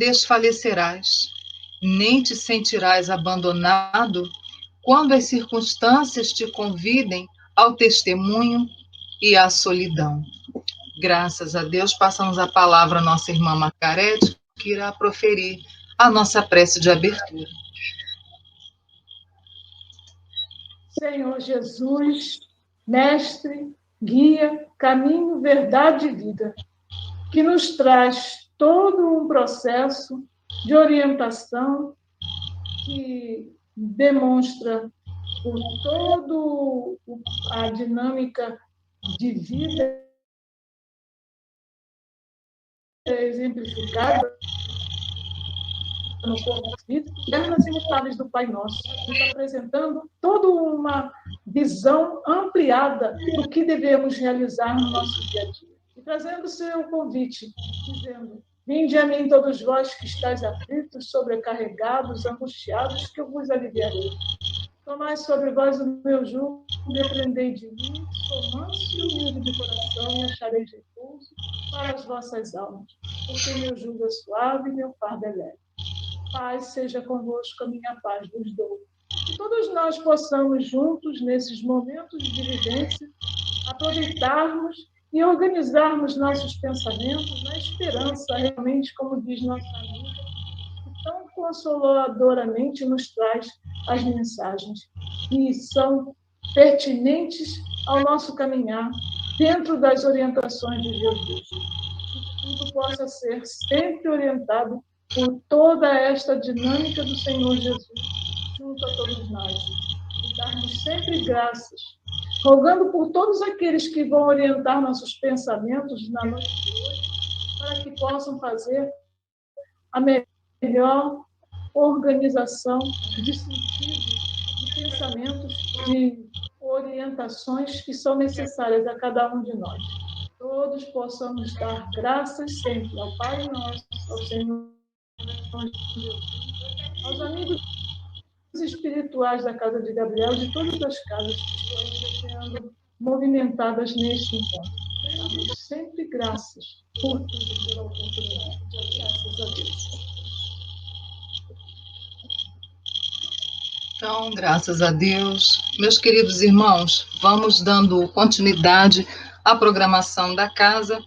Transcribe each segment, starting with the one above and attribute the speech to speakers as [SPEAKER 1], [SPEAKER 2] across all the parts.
[SPEAKER 1] desfalecerás, nem te sentirás abandonado quando as circunstâncias te convidem ao testemunho e à solidão. Graças a Deus, passamos a palavra à nossa irmã Margarete, que irá proferir a nossa prece de abertura.
[SPEAKER 2] Senhor Jesus, mestre, guia, caminho, verdade e vida, que nos traz todo um processo de orientação que demonstra por toda a dinâmica de vida exemplificada no corpo espírito, pernas imutáveis do Pai Nosso, nos apresentando toda uma visão ampliada do que devemos realizar no nosso dia a dia. E trazendo o seu convite, dizendo: vinde a mim todos vós que estáis aflitos, sobrecarregados, angustiados, que eu vos aliviarei. Tomai sobre vós o meu jugo e aprendei de mim, sou manso e humilde de coração, e achareis repouso para as vossas almas, porque meu jugo é suave e meu fardo é leve. Paz seja convosco, a minha paz vos dou. Que todos nós possamos juntos, nesses momentos de vivência, aproveitarmos e organizarmos nossos pensamentos na esperança, realmente, como diz nossa amiga, que tão consoladoramente nos traz as mensagens que são pertinentes ao nosso caminhar dentro das orientações de Jesus. Que tudo possa ser sempre orientado por toda esta dinâmica do Senhor Jesus junto a todos nós. E darmos sempre graças, rogando por todos aqueles que vão orientar nossos pensamentos na noite de hoje, para que possam fazer a melhor organização de sentido, de pensamentos, de orientações que são necessárias a cada um de nós. Todos possamos dar graças sempre ao Pai Nosso, ao Senhor Jesus, aos amigos espirituais da Casa de Gabriel, de todas as casas que estão sendo movimentadas neste encontro. Damos sempre graças por tudo, pela oportunidade. Graças a Deus.
[SPEAKER 1] Então, graças a Deus, meus queridos irmãos, vamos dando continuidade à programação da casa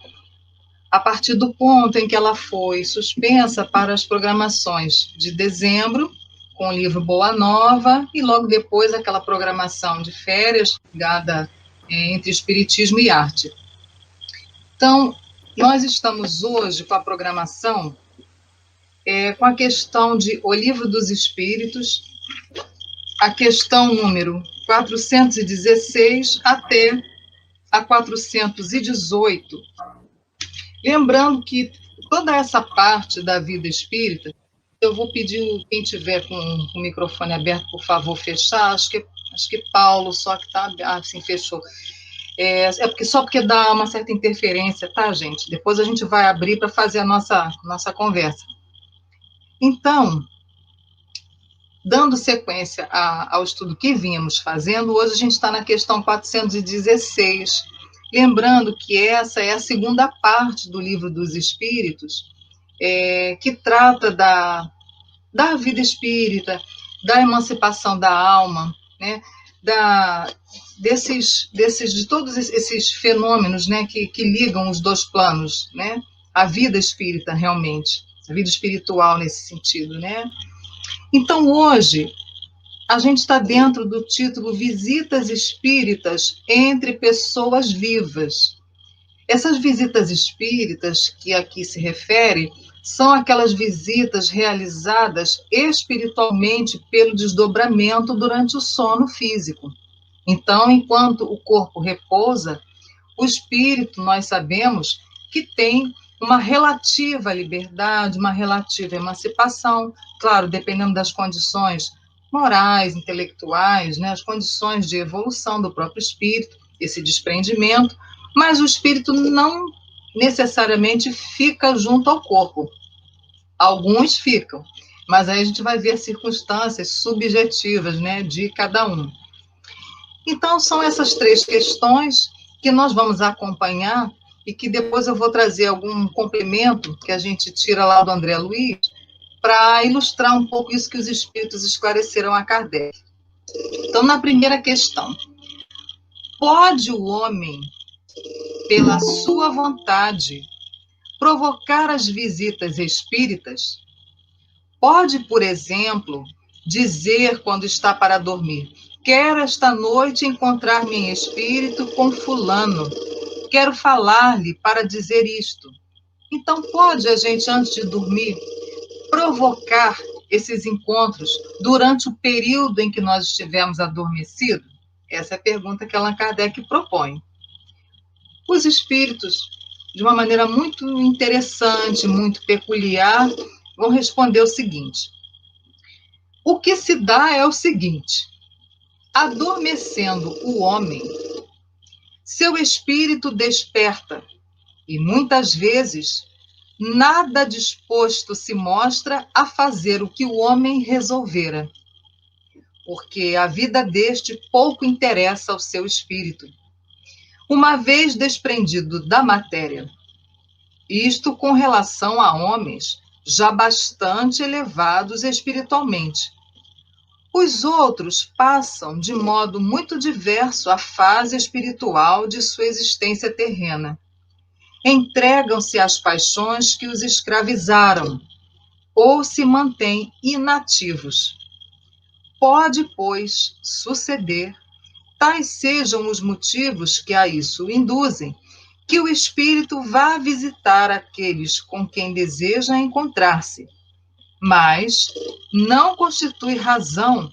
[SPEAKER 1] a partir do ponto em que ela foi suspensa para as programações de dezembro, com o livro Boa Nova, e logo depois aquela programação de férias ligada entre espiritismo e arte. Então, nós estamos hoje com a programação com a questão de O Livro dos Espíritos, a questão número 416 até a 418. Lembrando que toda essa parte da vida espírita, eu vou pedir, quem tiver com o microfone aberto, por favor, fechar. Acho que Paulo, só que está assim, fechou. Só porque dá uma certa interferência, tá, gente? Depois a gente vai abrir para fazer a nossa conversa. Então, dando sequência ao estudo que vínhamos fazendo, hoje a gente está na questão 416, lembrando que essa é a segunda parte do Livro dos Espíritos, que trata da vida espírita, da emancipação da alma, né, de todos esses fenômenos, né, que ligam os dois planos, né, a vida espírita realmente, a vida espiritual nesse sentido, né. Então, hoje, a gente está dentro do título Visitas Espíritas entre Pessoas Vivas. Essas visitas espíritas que aqui se refere são aquelas visitas realizadas espiritualmente pelo desdobramento durante o sono físico. Então, enquanto o corpo repousa, o espírito, nós sabemos que tem uma relativa liberdade, uma relativa emancipação, claro, dependendo das condições morais, intelectuais, né, as condições de evolução do próprio espírito, esse desprendimento, mas o espírito não necessariamente fica junto ao corpo. Alguns ficam, mas aí a gente vai ver as circunstâncias subjetivas, né, de cada um. Então, são essas três questões que nós vamos acompanhar e que depois eu vou trazer algum complemento que a gente tira lá do André Luiz, para ilustrar um pouco isso que os espíritos esclareceram a Kardec. Então, na primeira questão, pode o homem, pela sua vontade, provocar as visitas espíritas? Pode, por exemplo, dizer quando está para dormir: quero esta noite encontrar-me em espírito com fulano, quero falar-lhe para dizer isto. Então, pode a gente, antes de dormir, provocar esses encontros durante o período em que nós estivermos adormecidos? Essa é a pergunta que Allan Kardec propõe. Os espíritos, de uma maneira muito interessante, muito peculiar, vão responder o seguinte: o que se dá é o seguinte: adormecendo o homem, seu espírito desperta e muitas vezes nada disposto se mostra a fazer o que o homem resolvera, porque a vida deste pouco interessa ao seu espírito, uma vez desprendido da matéria. Isto com relação a homens já bastante elevados espiritualmente. Os outros passam de modo muito diverso a fase espiritual de sua existência terrena. Entregam-se às paixões que os escravizaram, ou se mantêm inativos. Pode, pois, suceder, tais sejam os motivos que a isso induzem, que o espírito vá visitar aqueles com quem deseja encontrar-se, mas não constitui razão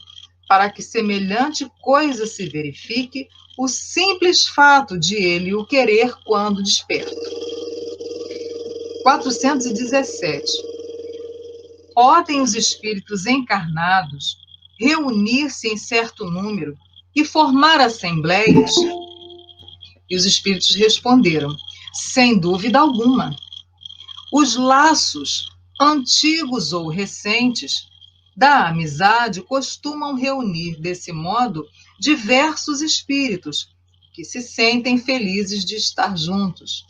[SPEAKER 1] para que semelhante coisa se verifique o simples fato de ele o querer quando desperto. 417. Podem os espíritos encarnados reunir-se em certo número e formar assembleias? E os espíritos responderam: sem dúvida alguma. Os laços, antigos ou recentes, da amizade costumam reunir, desse modo, diversos espíritos que se sentem felizes de estar juntos.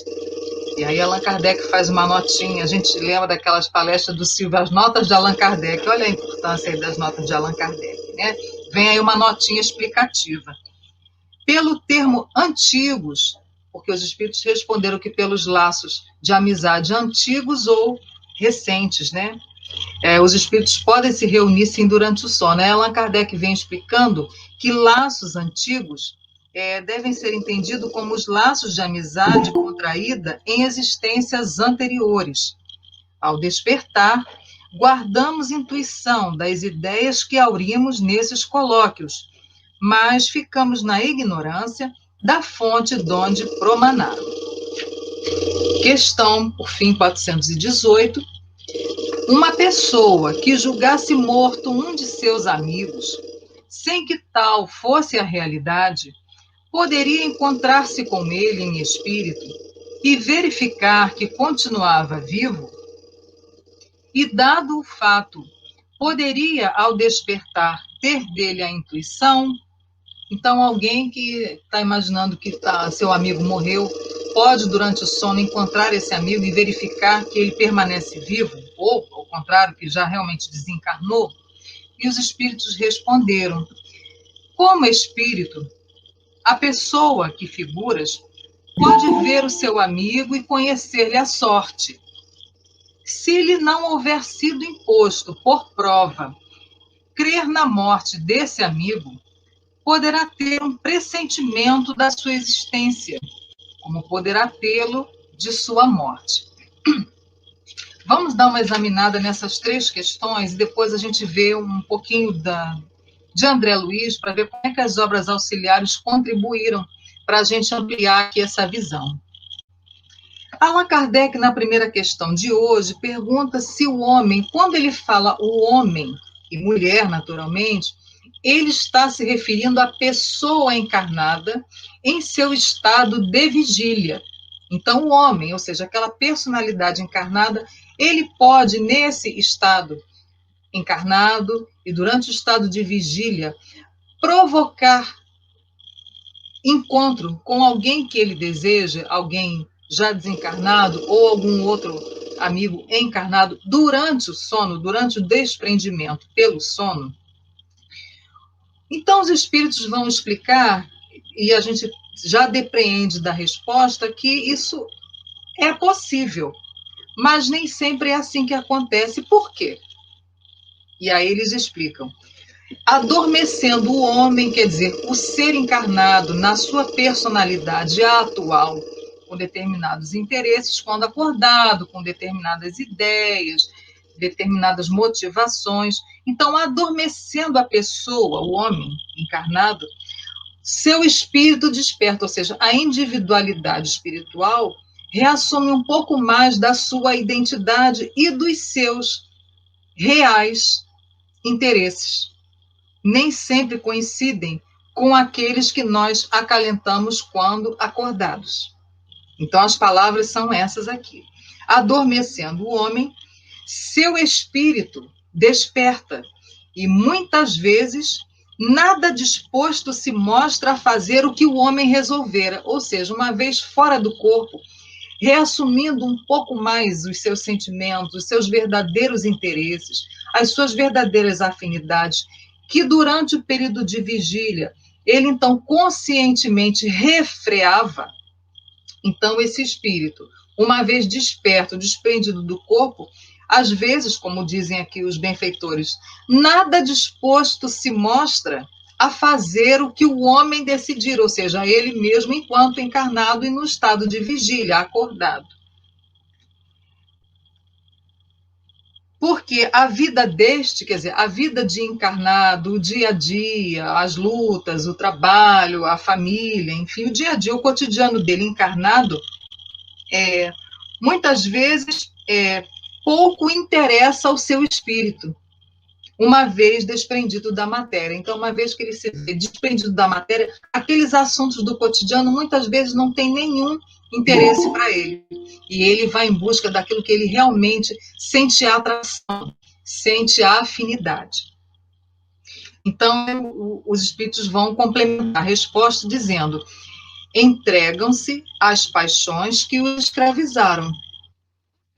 [SPEAKER 1] E aí Allan Kardec faz uma notinha, a gente lembra daquelas palestras do Silvio, as notas de Allan Kardec, olha a importância aí das notas de Allan Kardec, né? Vem aí uma notinha explicativa. Pelo termo antigos, porque os espíritos responderam que pelos laços de amizade antigos ou recentes, né? Os espíritos podem se reunir sim durante o sono. Allan Kardec vem explicando que laços antigos devem ser entendidos como os laços de amizade contraída em existências anteriores. Ao despertar, guardamos intuição das ideias que aurimos nesses colóquios, mas ficamos na ignorância da fonte donde promanaram. Questão, por fim, 418. Uma pessoa que julgasse morto um de seus amigos, sem que tal fosse a realidade, poderia encontrar-se com ele em espírito e verificar que continuava vivo? E, dado o fato, poderia, ao despertar, ter dele a intuição? Então, alguém que está imaginando que seu amigo morreu, pode, durante o sono, encontrar esse amigo e verificar que ele permanece vivo, ou, ao contrário, que já realmente desencarnou? E os espíritos responderam: como espírito, a pessoa que figuras pode ver o seu amigo e conhecer-lhe a sorte. Se lhe não houver sido imposto por prova crer na morte desse amigo, poderá ter um pressentimento da sua existência, como poderá tê-lo de sua morte. Vamos dar uma examinada nessas três questões e depois a gente vê um pouquinho de André Luiz para ver como é que as obras auxiliares contribuíram para a gente ampliar aqui essa visão. Allan Kardec, na primeira questão de hoje, pergunta se o homem, quando ele fala o homem e mulher, naturalmente, ele está se referindo à pessoa encarnada em seu estado de vigília. Então, o homem, ou seja, aquela personalidade encarnada, ele pode, nesse estado encarnado e durante o estado de vigília, provocar encontro com alguém que ele deseja, alguém já desencarnado ou algum outro amigo encarnado durante o sono, durante o desprendimento pelo sono, então os espíritos vão explicar, e a gente já depreende da resposta, que isso é possível, mas nem sempre é assim que acontece. Por quê? E aí eles explicam. Adormecendo o homem, quer dizer, o ser encarnado na sua personalidade atual, com determinados interesses, quando acordado, com determinadas ideias, determinadas motivações. Então, adormecendo a pessoa, o homem encarnado, seu espírito desperta, ou seja, a individualidade espiritual reassume um pouco mais da sua identidade e dos seus reais interesses. Nem sempre coincidem com aqueles que nós acalentamos quando acordados. Então, as palavras são essas aqui. Adormecendo o homem, seu espírito desperta e muitas vezes nada disposto se mostra a fazer o que o homem resolvera, ou seja, uma vez fora do corpo, reassumindo um pouco mais os seus sentimentos, os seus verdadeiros interesses, as suas verdadeiras afinidades, que durante o período de vigília ele então conscientemente refreava. Então esse espírito, uma vez desperto, desprendido do corpo, às vezes, como dizem aqui os benfeitores, nada disposto se mostra a fazer o que o homem decidir, ou seja, ele mesmo enquanto encarnado e no estado de vigília, acordado. Porque a vida deste, quer dizer, a vida de encarnado, o dia a dia, as lutas, o trabalho, a família, enfim, o dia a dia, o cotidiano dele encarnado, muitas vezes pouco interessa ao seu espírito, uma vez desprendido da matéria. Então, uma vez que ele se vê desprendido da matéria, aqueles assuntos do cotidiano muitas vezes não têm nenhum interesse para ele. E ele vai em busca daquilo que ele realmente sente a atração, sente a afinidade. Então, os espíritos vão complementar a resposta dizendo: entregam-se às paixões que os escravizaram. Ou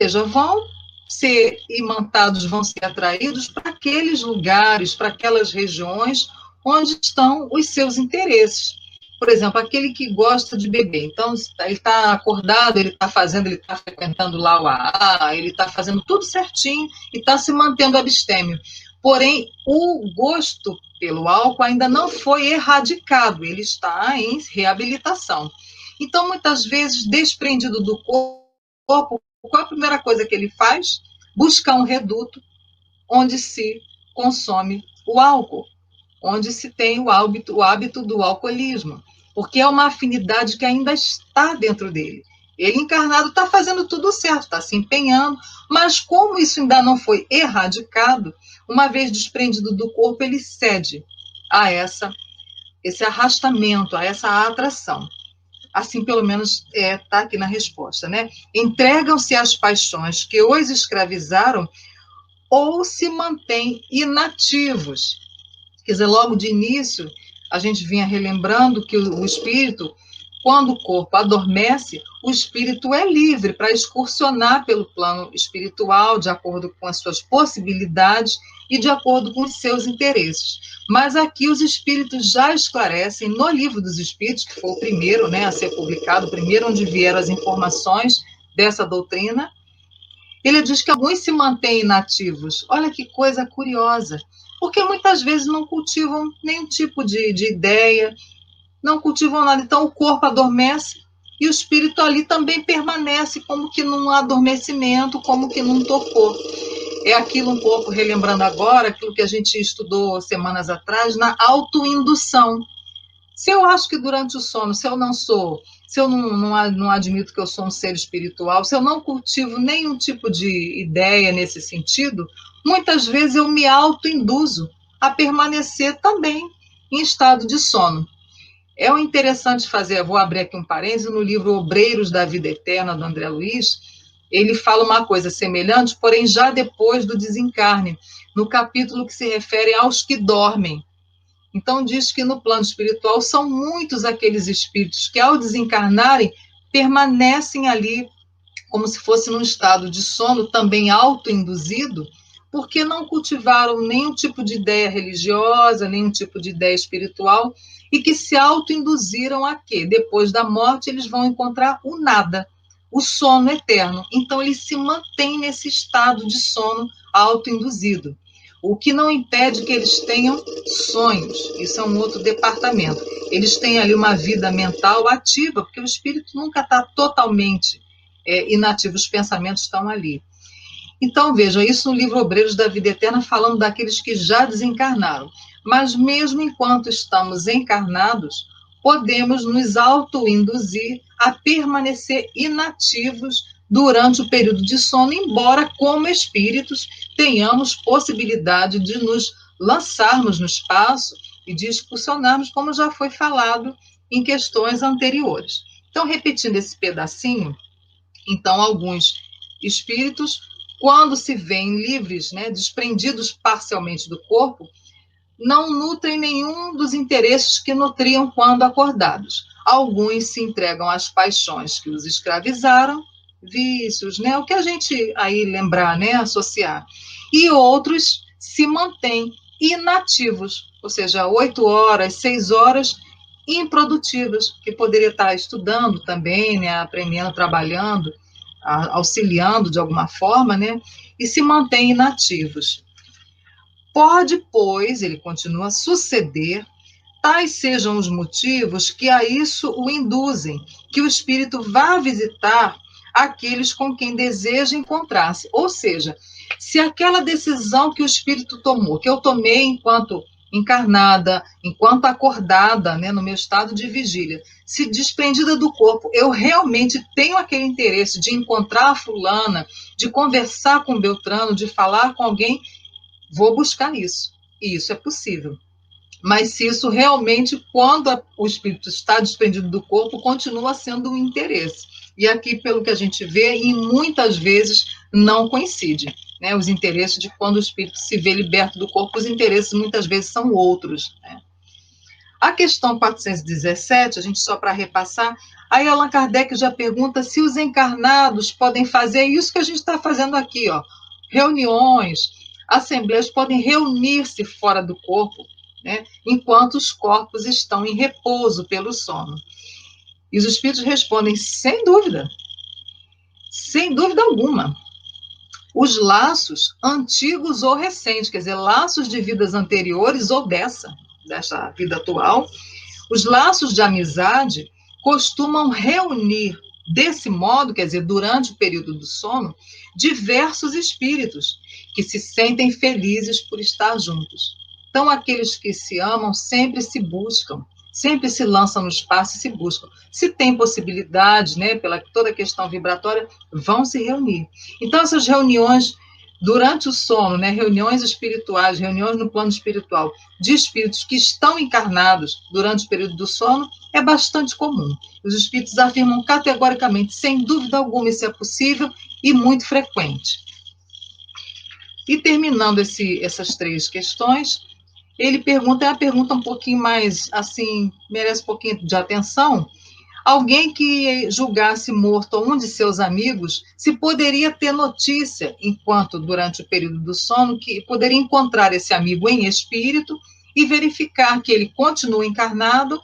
[SPEAKER 1] seja, vão ser imantados, vão ser atraídos para aqueles lugares, para aquelas regiões onde estão os seus interesses. Por exemplo, aquele que gosta de beber. Então, ele está acordado, ele está frequentando lá o AA, ele está fazendo tudo certinho e está se mantendo abstêmio. Porém, o gosto pelo álcool ainda não foi erradicado, ele está em reabilitação. Então, muitas vezes, desprendido do corpo, qual é a primeira coisa que ele faz? Buscar um reduto onde se consome o álcool, onde se tem o hábito do alcoolismo, porque é uma afinidade que ainda está dentro dele. Ele encarnado está fazendo tudo certo, está se empenhando, mas como isso ainda não foi erradicado, uma vez desprendido do corpo, ele cede a esse arrastamento, a essa atração. Assim, pelo menos, está aqui na resposta, né? Entregam-se às paixões que os escravizaram ou se mantêm inativos. Quer dizer, logo de início, a gente vinha relembrando que o espírito, quando o corpo adormece, o espírito é livre para excursionar pelo plano espiritual, de acordo com as suas possibilidades e de acordo com os seus interesses. Mas aqui os espíritos já esclarecem no Livro dos Espíritos, que foi o primeiro, né, a ser publicado, o primeiro onde vieram as informações dessa doutrina. Ele diz que alguns se mantêm inativos. Olha que coisa curiosa, porque muitas vezes não cultivam nenhum tipo de ideia, não cultivam nada. Então o corpo adormece e o espírito ali também permanece como que num adormecimento, como que num torpor. É aquilo um pouco, relembrando agora, aquilo que a gente estudou semanas atrás, na autoindução. Se eu acho que durante o sono, se eu não admito que eu sou um ser espiritual, se eu não cultivo nenhum tipo de ideia nesse sentido, muitas vezes eu me autoinduzo a permanecer também em estado de sono. É o interessante fazer, vou abrir aqui um parênteses, no livro Obreiros da Vida Eterna, do André Luiz, ele fala uma coisa semelhante, porém já depois do desencarne, no capítulo que se refere aos que dormem. Então diz que no plano espiritual são muitos aqueles espíritos que ao desencarnarem permanecem ali como se fosse num estado de sono também autoinduzido, porque não cultivaram nenhum tipo de ideia religiosa, nenhum tipo de ideia espiritual, e que se autoinduziram a quê? Depois da morte, eles vão encontrar o nada, o sono eterno. Então, eles se mantêm nesse estado de sono autoinduzido, o que não impede que eles tenham sonhos. Isso é um outro departamento. Eles têm ali uma vida mental ativa, porque o espírito nunca está totalmente inativo, os pensamentos estão ali. Então, vejam, isso no livro Obreiros da Vida Eterna, falando daqueles que já desencarnaram. Mas mesmo enquanto estamos encarnados, podemos nos autoinduzir a permanecer inativos durante o período de sono, embora como espíritos tenhamos possibilidade de nos lançarmos no espaço e de expulsionarmos, como já foi falado em questões anteriores. Então, repetindo esse pedacinho, então, alguns espíritos, quando se veem livres, né, desprendidos parcialmente do corpo, não nutrem nenhum dos interesses que nutriam quando acordados. Alguns se entregam às paixões que os escravizaram, vícios, né, o que a gente aí lembrar, né, associar. E outros se mantêm inativos, ou seja, 8 horas, 6 horas, improdutivas, que poderia estar estudando também, né, aprendendo, trabalhando, auxiliando de alguma forma, né, e se mantêm inativos. Pode, pois, ele continua a suceder, tais sejam os motivos que a isso o induzem, que o espírito vá visitar aqueles com quem deseja encontrar-se. Ou seja, se aquela decisão que o espírito tomou, que eu tomei enquanto encarnada, enquanto acordada, né, no meu estado de vigília, se desprendida do corpo, eu realmente tenho aquele interesse de encontrar a fulana, de conversar com Beltrano, de falar com alguém, vou buscar isso. E isso é possível. Mas se isso realmente, quando o espírito está desprendido do corpo, continua sendo um interesse. E aqui, pelo que a gente vê, e muitas vezes não coincide, né? Os interesses de quando o espírito se vê liberto do corpo, os interesses muitas vezes são outros, né? A questão 417, a gente só para repassar, aí Allan Kardec já pergunta se os encarnados podem fazer isso que a gente está fazendo aqui, ó, reuniões, assembleias, podem reunir-se fora do corpo, né, enquanto os corpos estão em repouso pelo sono. E os espíritos respondem, sem dúvida alguma. Os laços antigos ou recentes, quer dizer, laços de vidas anteriores ou dessa vida atual, os laços de amizade costumam reunir desse modo, quer dizer, durante o período do sono, diversos espíritos que se sentem felizes por estar juntos. Então, aqueles que se amam sempre se buscam, sempre se lançam no espaço e se buscam. Se tem possibilidade, né, pela toda a questão vibratória, vão se reunir. Então, essas reuniões durante o sono, né, reuniões espirituais, reuniões no plano espiritual, de espíritos que estão encarnados durante o período do sono, é bastante comum. Os espíritos afirmam categoricamente, sem dúvida alguma, isso é possível e muito frequente. E terminando essas 3 questões, ele pergunta, é uma pergunta um pouquinho mais, assim, merece um pouquinho de atenção. Alguém que julgasse morto um de seus amigos, se poderia ter notícia, enquanto durante o período do sono, que poderia encontrar esse amigo em espírito e verificar que ele continua encarnado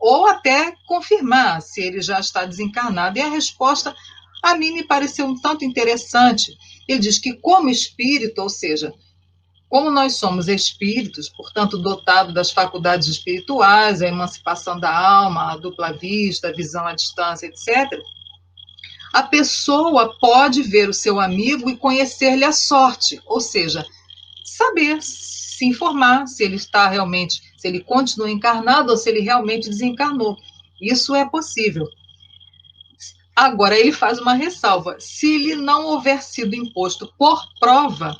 [SPEAKER 1] ou até confirmar se ele já está desencarnado. E a resposta, a mim, me pareceu um tanto interessante. Ele diz que como espírito, ou seja, como nós somos espíritos, portanto, dotados das faculdades espirituais, a emancipação da alma, a dupla vista, a visão à distância, etc., a pessoa pode ver o seu amigo e conhecer-lhe a sorte, ou seja, saber, se informar se ele está realmente, se ele continua encarnado ou se ele realmente desencarnou. Isso é possível. Agora, ele faz uma ressalva: se lhe não houver sido imposto por prova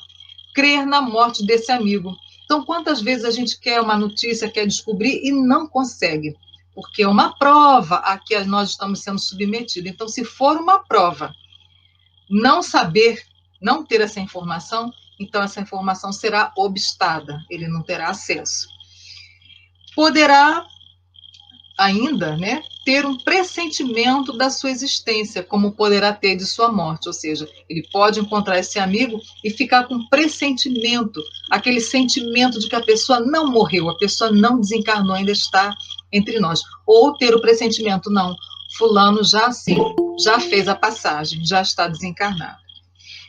[SPEAKER 1] crer na morte desse amigo. Então, quantas vezes a gente quer uma notícia, quer descobrir e não consegue? Porque é uma prova a que nós estamos sendo submetidos. Então, se for uma prova, não saber, não ter essa informação, então essa informação será obstada, ele não terá acesso. Poderá ainda, né, ter um pressentimento da sua existência, como poderá ter de sua morte. Ou seja, ele pode encontrar esse amigo e ficar com pressentimento, aquele sentimento de que a pessoa não morreu, a pessoa não desencarnou, ainda está entre nós. Ou ter o pressentimento, não, fulano já fez a passagem, já está desencarnado.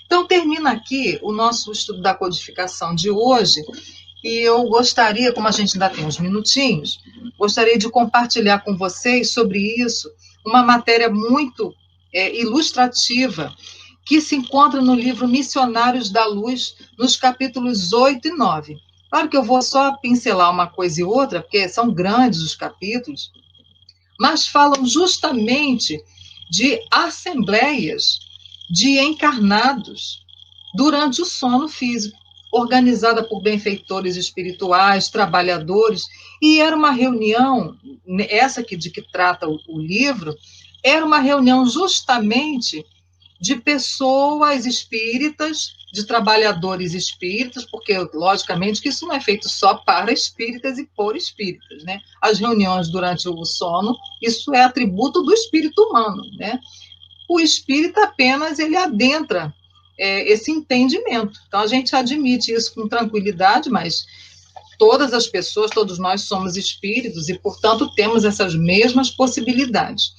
[SPEAKER 1] Então, termina aqui o nosso estudo da codificação de hoje, e eu gostaria, como a gente ainda tem uns minutinhos, gostaria de compartilhar com vocês sobre isso uma matéria muito ilustrativa que se encontra no livro Missionários da Luz, nos capítulos 8 e 9. Claro que eu vou só pincelar uma coisa e outra, porque são grandes os capítulos, mas falam justamente de assembleias de encarnados durante o sono físico, organizada por benfeitores espirituais, trabalhadores, e era uma reunião, essa aqui de que trata o livro, era uma reunião justamente de pessoas espíritas, de trabalhadores espíritas, porque, logicamente, que isso não é feito só para espíritas e por espíritas, né? As reuniões durante o sono, isso é atributo do espírito humano, né? O espírita apenas, ele adentra esse entendimento. Então, a gente admite isso com tranquilidade, mas todas as pessoas, todos nós somos espíritos e, portanto, temos essas mesmas possibilidades.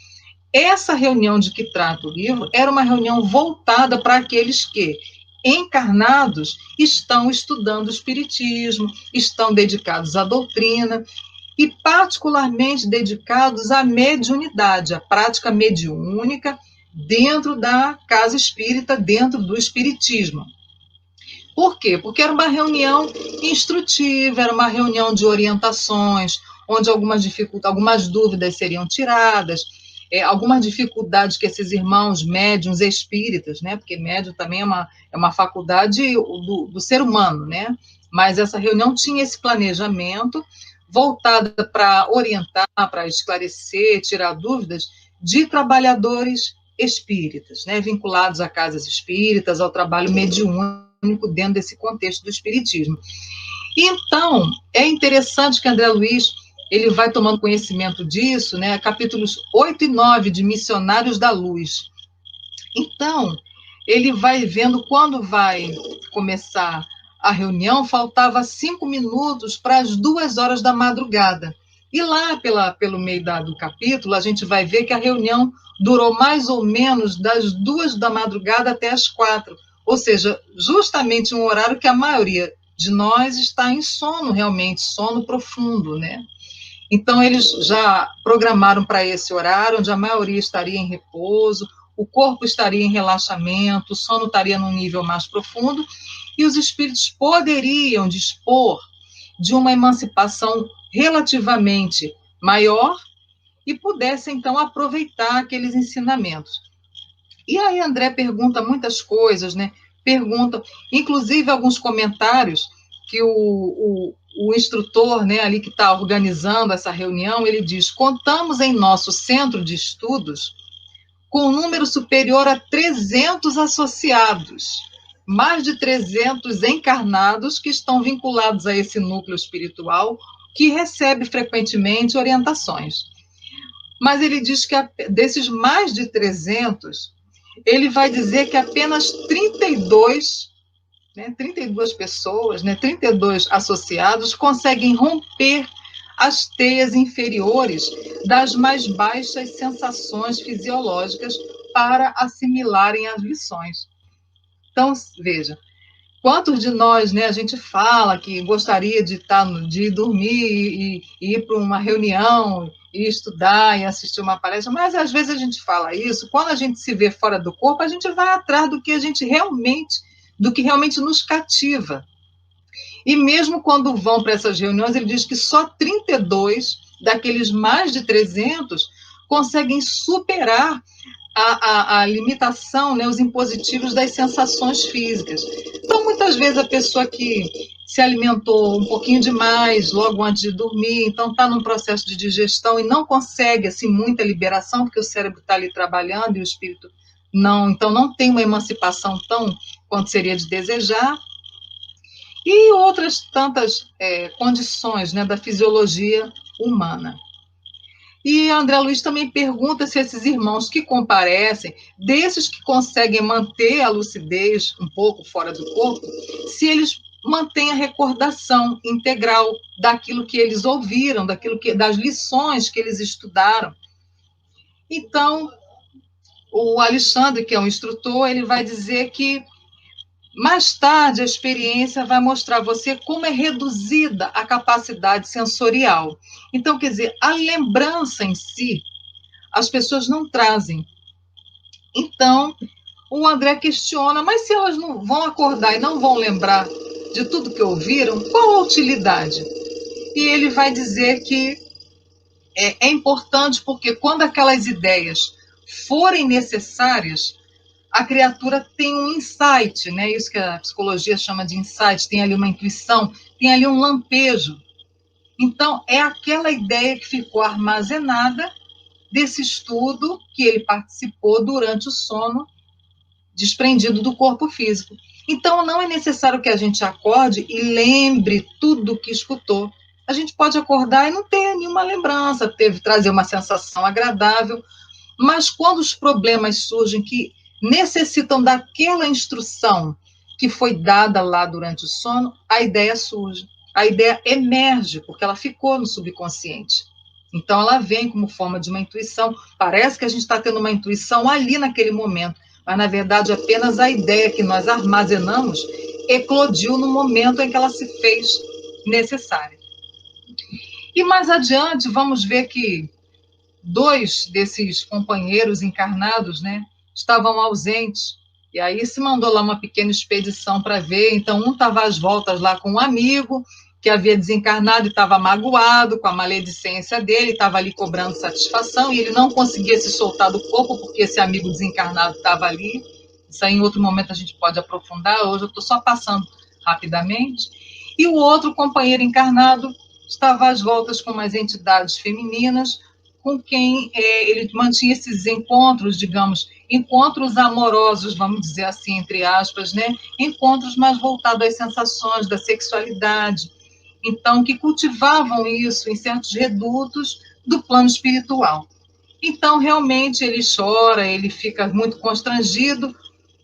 [SPEAKER 1] Essa reunião de que trata o livro era uma reunião voltada para aqueles que, encarnados, estão estudando o espiritismo, estão dedicados à doutrina e particularmente dedicados à mediunidade, à prática mediúnica dentro da casa espírita, dentro do espiritismo. Por quê? Porque era uma reunião instrutiva, era uma reunião de orientações, onde algumas dúvidas seriam tiradas, algumas dificuldades que esses irmãos médiuns espíritas, né? Porque médium também é uma faculdade do ser humano, né? Mas essa reunião tinha esse planejamento voltada para orientar, para esclarecer, tirar dúvidas de trabalhadores espíritas, né? Vinculados a casas espíritas, ao trabalho mediúnico dentro desse contexto do espiritismo. Então, é interessante que André Luiz ele vai tomando conhecimento disso, né? Capítulos 8 e 9 de Missionários da Luz. Então, ele vai vendo quando vai começar a reunião, faltava 5 minutos para as 2 horas da madrugada. E lá, pelo meio do capítulo, a gente vai ver que a reunião durou mais ou menos das 2 da madrugada até as 4. Ou seja, justamente um horário que a maioria de nós está em sono, realmente, sono profundo, né? Então, eles já programaram para esse horário, onde a maioria estaria em repouso, o corpo estaria em relaxamento, o sono estaria num nível mais profundo, e os espíritos poderiam dispor de uma emancipação relativamente maior e pudessem, então, aproveitar aqueles ensinamentos. E aí André pergunta muitas coisas, né? Pergunta, inclusive, alguns comentários que o instrutor, né, ali que está organizando essa reunião, ele diz: contamos em nosso centro de estudos com um número superior a 300 associados, mais de 300 encarnados que estão vinculados a esse núcleo espiritual, que recebe frequentemente orientações. Mas ele diz que desses mais de 300, ele vai dizer que apenas 32 pessoas, 32 associados, conseguem romper as teias inferiores das mais baixas sensações fisiológicas para assimilarem as lições. Então, veja, quantos de nós, né, a gente fala que gostaria de dormir e ir para uma reunião e estudar e assistir uma palestra, mas às vezes a gente fala isso, quando a gente se vê fora do corpo, a gente vai atrás do que realmente nos cativa. E mesmo quando vão para essas reuniões, ele diz que só 32 daqueles mais de 300 conseguem superar a limitação, né, os impositivos das sensações físicas. Então, muitas vezes, a pessoa que se alimentou um pouquinho demais logo antes de dormir, então está num processo de digestão e não consegue assim, muita liberação, porque o cérebro está ali trabalhando e o espírito não, então não tem uma emancipação tão quanto seria de desejar. E outras tantas condições, né, da fisiologia humana. E André Luiz também pergunta se esses irmãos que comparecem, desses que conseguem manter a lucidez um pouco fora do corpo, se eles mantêm a recordação integral daquilo que eles ouviram, das lições que eles estudaram. Então, o Alexandre, que é um instrutor, ele vai dizer que mais tarde a experiência vai mostrar a você como é reduzida a capacidade sensorial. Então, quer dizer, a lembrança em si, as pessoas não trazem. Então, o André questiona, mas se elas não vão acordar e não vão lembrar de tudo que ouviram, qual a utilidade? E ele vai dizer que é importante porque quando aquelas ideias forem necessárias, a criatura tem um insight, né? Isso que a psicologia chama de insight, tem ali uma intuição, tem ali um lampejo. Então, é aquela ideia que ficou armazenada desse estudo que ele participou durante o sono, desprendido do corpo físico. Então, não é necessário que a gente acorde e lembre tudo o que escutou. A gente pode acordar e não ter nenhuma lembrança, trazer uma sensação agradável, mas quando os problemas surgem que necessitam daquela instrução que foi dada lá durante o sono, a ideia surge. A ideia emerge, porque ela ficou no subconsciente. Então, ela vem como forma de uma intuição. Parece que a gente está tendo uma intuição ali naquele momento, mas, na verdade, apenas a ideia que nós armazenamos eclodiu no momento em que ela se fez necessária. E mais adiante, vamos ver que 2 desses companheiros encarnados, né, estavam ausentes. E aí se mandou lá uma pequena expedição para ver. Então, um estava às voltas lá com um amigo que havia desencarnado e estava magoado com a maledicência dele, estava ali cobrando satisfação, e ele não conseguia se soltar do corpo porque esse amigo desencarnado estava ali. Isso aí em outro momento a gente pode aprofundar, hoje eu estou só passando rapidamente. E o outro companheiro encarnado estava às voltas com umas entidades femininas, com quem ele mantinha esses encontros, digamos, encontros amorosos, vamos dizer assim, entre aspas, né? Encontros mais voltados às sensações da sexualidade. Então, que cultivavam isso em certos redutos do plano espiritual. Então, realmente, ele chora, ele fica muito constrangido,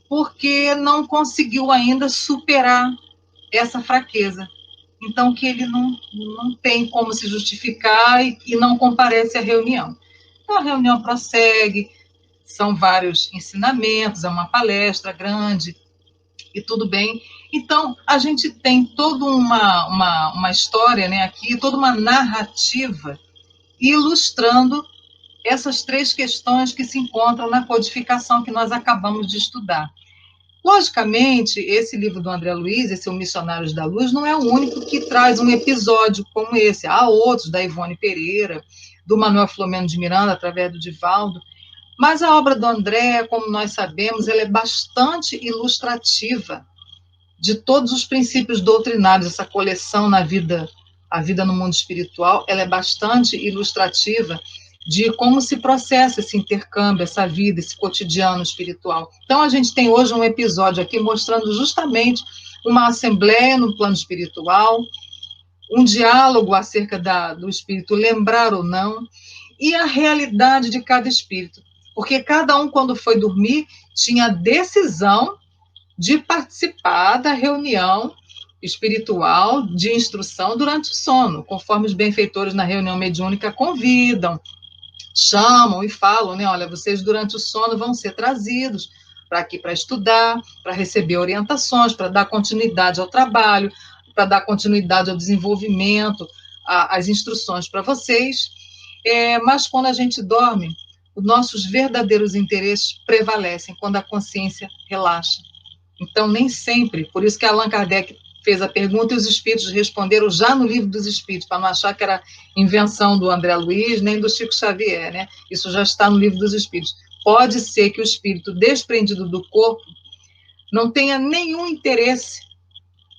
[SPEAKER 1] porque não conseguiu ainda superar essa fraqueza. Então, que ele não tem como se justificar e não comparece à reunião. Então, a reunião prossegue, são vários ensinamentos, é uma palestra grande, e tudo bem. Então, a gente tem toda uma história, né, aqui, toda uma narrativa ilustrando essas 3 questões que se encontram na codificação que nós acabamos de estudar. Logicamente, esse livro do André Luiz, esse O Missionários da Luz, não é o único que traz um episódio como esse. Há outros, da Ivone Pereira, do Manuel Filomeno de Miranda, através do Divaldo. Mas a obra do André, como nós sabemos, ela é bastante ilustrativa de todos os princípios doutrinários. Essa coleção na vida, a vida no mundo espiritual, ela é bastante ilustrativa de como se processa esse intercâmbio, essa vida, esse cotidiano espiritual. Então, a gente tem hoje um episódio aqui mostrando justamente uma assembleia no plano espiritual, um diálogo acerca do espírito lembrar ou não, e a realidade de cada espírito. Porque cada um, quando foi dormir, tinha a decisão de participar da reunião espiritual de instrução durante o sono, conforme os benfeitores na reunião mediúnica convidam, chamam e falam, né? Olha, vocês durante o sono vão ser trazidos para aqui para estudar, para receber orientações, para dar continuidade ao trabalho, para dar continuidade ao desenvolvimento, às instruções para vocês. Mas quando a gente dorme, os nossos verdadeiros interesses prevalecem quando a consciência relaxa. Então, nem sempre, por isso que Allan Kardec fez a pergunta e os espíritos responderam já no Livro dos Espíritos, para não achar que era invenção do André Luiz, nem do Chico Xavier, né? Isso já está no Livro dos Espíritos. Pode ser que o espírito desprendido do corpo não tenha nenhum interesse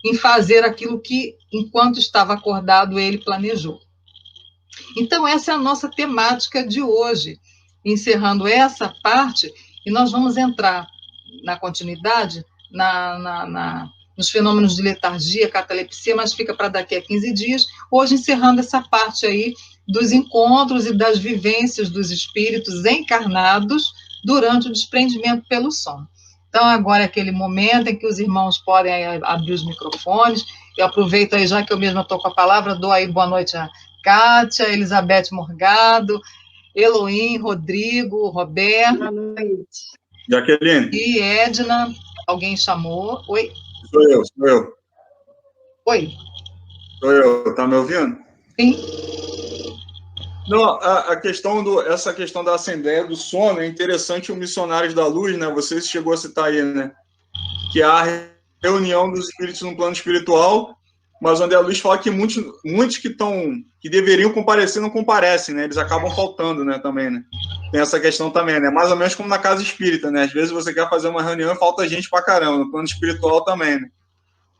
[SPEAKER 1] em fazer aquilo que, enquanto estava acordado, ele planejou. Então, essa é a nossa temática de hoje. Encerrando essa parte, e nós vamos entrar na continuidade, nos fenômenos de letargia, catalepsia, mas fica para daqui a 15 dias. Hoje, encerrando essa parte aí dos encontros e das vivências dos espíritos encarnados durante o desprendimento pelo sono. Então, agora é aquele momento em que os irmãos podem abrir os microfones. Eu aproveito aí, já que eu mesma estou com a palavra, dou aí boa noite a Kátia, Elizabeth Morgado, Elohim, Rodrigo, Roberto.
[SPEAKER 3] Boa noite.
[SPEAKER 4] Jaqueline.
[SPEAKER 1] E Edna. Alguém chamou? Oi?
[SPEAKER 4] Sou eu.
[SPEAKER 1] Oi.
[SPEAKER 4] Sou eu. Tá me ouvindo?
[SPEAKER 1] Sim.
[SPEAKER 4] Não, essa questão da Assembleia do Sono é interessante, o Missionários da Luz, né? Você chegou a citar aí, né? Que é a reunião dos espíritos no plano espiritual, mas onde a Luz fala que muitos que deveriam comparecer não comparecem, né? Eles acabam faltando, né? Também, né? Tem essa questão também, né? Mais ou menos como na casa espírita, né? Às vezes você quer fazer uma reunião e falta gente pra caramba. No plano espiritual também, né?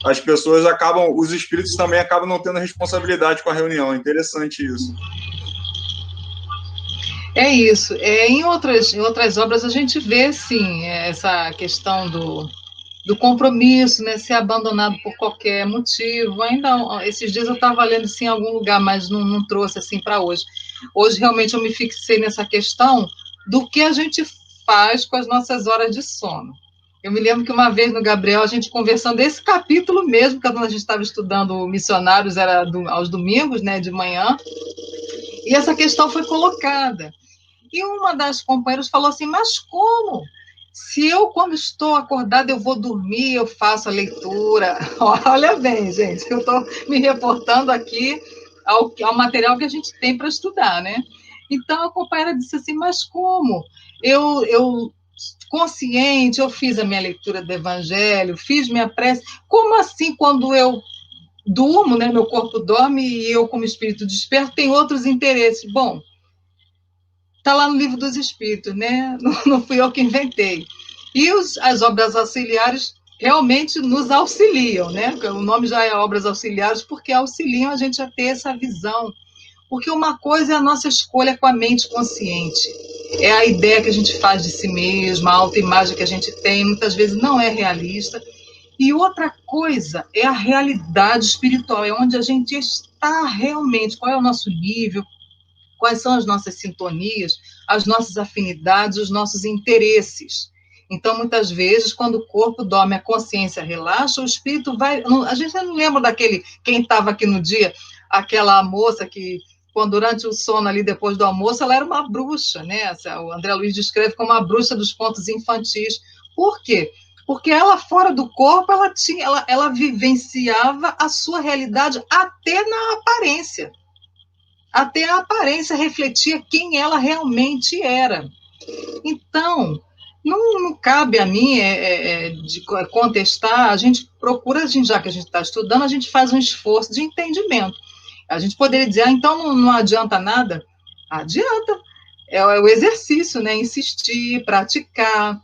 [SPEAKER 4] As pessoas os espíritos também acabam não tendo responsabilidade com a reunião. É interessante isso.
[SPEAKER 1] É isso. Em outras obras a gente vê, sim, essa questão do compromisso, né, ser abandonado por qualquer motivo. Ainda esses dias eu estava lendo assim, em algum lugar, mas não trouxe assim para hoje. Hoje realmente eu me fixei nessa questão do que a gente faz com as nossas horas de sono. Eu me lembro que uma vez no Gabriel, a gente conversando esse capítulo mesmo, quando a gente estava estudando Missionários, era aos domingos, né, de manhã, e essa questão foi colocada. E uma das companheiras falou assim, mas como? Se eu, quando estou acordada, eu vou dormir, eu faço a leitura. Olha bem, gente, eu estou me reportando aqui ao material que a gente tem para estudar, né? Então, a companheira disse assim, mas como? Eu consciente, eu fiz a minha leitura do Evangelho, fiz minha prece. Como assim, quando eu durmo, né, meu corpo dorme e eu, como espírito desperto, tenho outros interesses? Bom, está lá no Livro dos Espíritos, né? Não fui eu que inventei. E as obras auxiliares realmente nos auxiliam, né? O nome já é Obras Auxiliares, porque auxiliam a gente a ter essa visão. Porque uma coisa é a nossa escolha com a mente consciente. É a ideia que a gente faz de si mesma, a autoimagem que a gente tem, muitas vezes não é realista. E outra coisa é a realidade espiritual, é onde a gente está realmente, qual é o nosso nível, quais são as nossas sintonias, as nossas afinidades, os nossos interesses. Então, muitas vezes, quando o corpo dorme, a consciência relaxa, o espírito vai... A gente não lembra daquele... Quem estava aqui no dia, aquela moça que, quando durante o sono ali, depois do almoço, ela era uma bruxa, né? O André Luiz descreve como uma bruxa dos contos infantis. Por quê? Porque ela, fora do corpo, ela vivenciava a sua realidade até na aparência. Até a aparência refletia quem ela realmente era. Então, não cabe a mim de contestar, a gente procura, já que a gente está estudando, a gente faz um esforço de entendimento. A gente poderia dizer, então não adianta nada? Adianta. É o exercício, né? Insistir, praticar,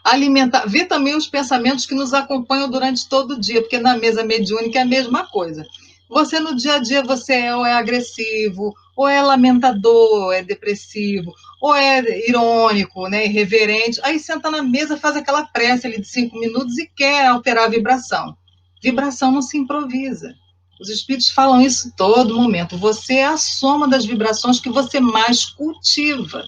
[SPEAKER 1] alimentar, ver também os pensamentos que nos acompanham durante todo o dia, porque na mesa mediúnica é a mesma coisa. Você, no dia a dia, você ou é agressivo, ou é lamentador, ou é depressivo, ou é irônico, né, irreverente. Aí senta na mesa, faz aquela prece ali de 5 minutos e quer alterar a vibração. Vibração não se improvisa. Os espíritos falam isso todo momento. Você é a soma das vibrações que você mais cultiva.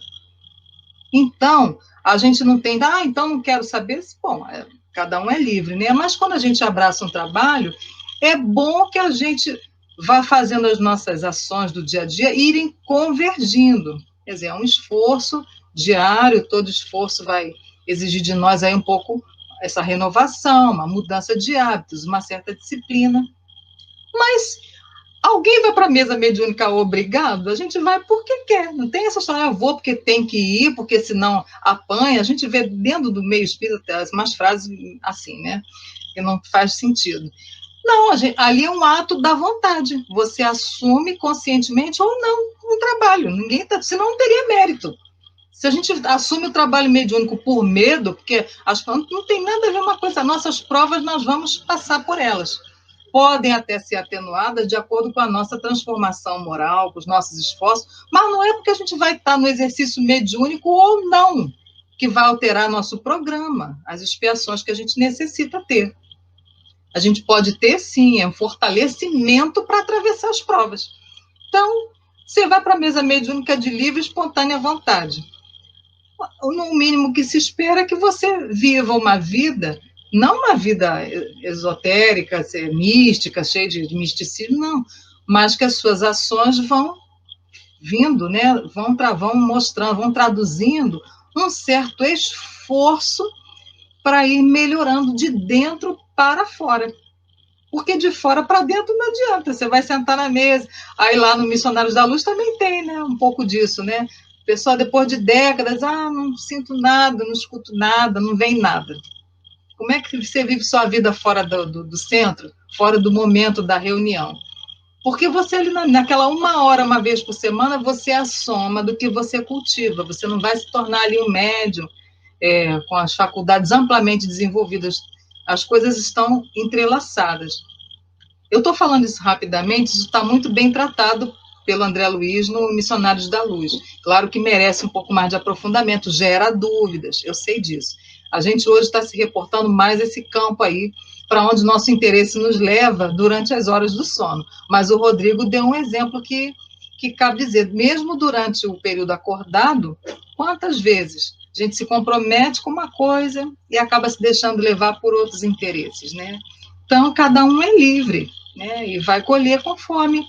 [SPEAKER 1] Então, a gente não tem, então não quero saber. Bom, cada um é livre, né? Mas quando a gente abraça um trabalho, é bom que a gente vá fazendo as nossas ações do dia a dia irem convergindo. Quer dizer, é um esforço diário, todo esforço vai exigir de nós aí um pouco essa renovação, uma mudança de hábitos, uma certa disciplina. Mas alguém vai para a mesa mediúnica obrigado? A gente vai porque quer. Não tem essa história, eu vou porque tem que ir, porque senão apanha. A gente vê dentro do meio espírita umas frases assim, né? Que não faz sentido. Não, ali é um ato da vontade. Você assume conscientemente ou não o trabalho. Senão não teria mérito. Se a gente assume o trabalho mediúnico por medo, porque não tem nada a ver uma coisa, nossas provas nós vamos passar por elas. Podem até ser atenuadas de acordo com a nossa transformação moral, com os nossos esforços, mas não é porque a gente vai estar no exercício mediúnico ou não que vai alterar nosso programa, as expiações que a gente necessita ter. A gente pode ter, sim, um fortalecimento para atravessar as provas. Então, você vai para a mesa mediúnica de livre e espontânea vontade. No mínimo que se espera é que você viva uma vida, não uma vida esotérica, mística, cheia de misticismo, não, mas que as suas ações vão vindo, né? Vão mostrando, vão traduzindo um certo esforço para ir melhorando de dentro para fora. Porque de fora para dentro não adianta. Você vai sentar na mesa. Aí lá no Missionários da Luz também tem, né? Um pouco disso, né? O pessoal, depois de décadas, não sinto nada, não escuto nada, não vem nada. Como é que você vive sua vida fora do centro, fora do momento da reunião? Porque você, ali naquela 1 hora, uma vez por semana, você é a soma do que você cultiva. Você não vai se tornar ali um médium com as faculdades amplamente desenvolvidas. As coisas estão entrelaçadas. Eu estou falando isso rapidamente, isso está muito bem tratado pelo André Luiz no Missionários da Luz. Claro que merece um pouco mais de aprofundamento, gera dúvidas, eu sei disso. A gente hoje está se reportando mais esse campo aí, para onde nosso interesse nos leva durante as horas do sono. Mas o Rodrigo deu um exemplo que cabe dizer, mesmo durante o período acordado, quantas vezes a gente se compromete com uma coisa e acaba se deixando levar por outros interesses, né? Então, cada um é livre, né? E vai colher conforme.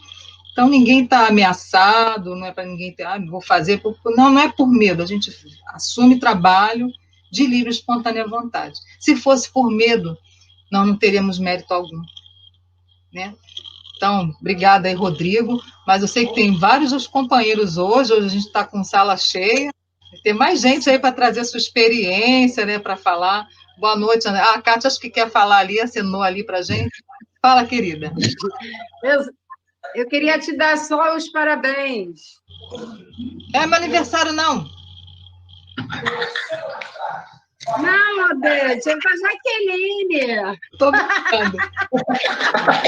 [SPEAKER 1] Então, ninguém está ameaçado, não é para ninguém ter, vou fazer, não é por medo, a gente assume trabalho de livre e espontânea vontade. Se fosse por medo, não teríamos mérito algum, né? Então, obrigada aí, Rodrigo, mas eu sei que tem vários dos companheiros hoje a gente está com sala cheia, tem mais gente aí para trazer a sua experiência, né, para falar. Boa noite, André. A Kátia, acho que quer falar ali, assinou ali para a gente. Fala, querida.
[SPEAKER 3] Eu queria te dar só os parabéns.
[SPEAKER 1] É meu aniversário, não.
[SPEAKER 3] Não, Odete, é para a Jaqueline.
[SPEAKER 1] Estou brincando.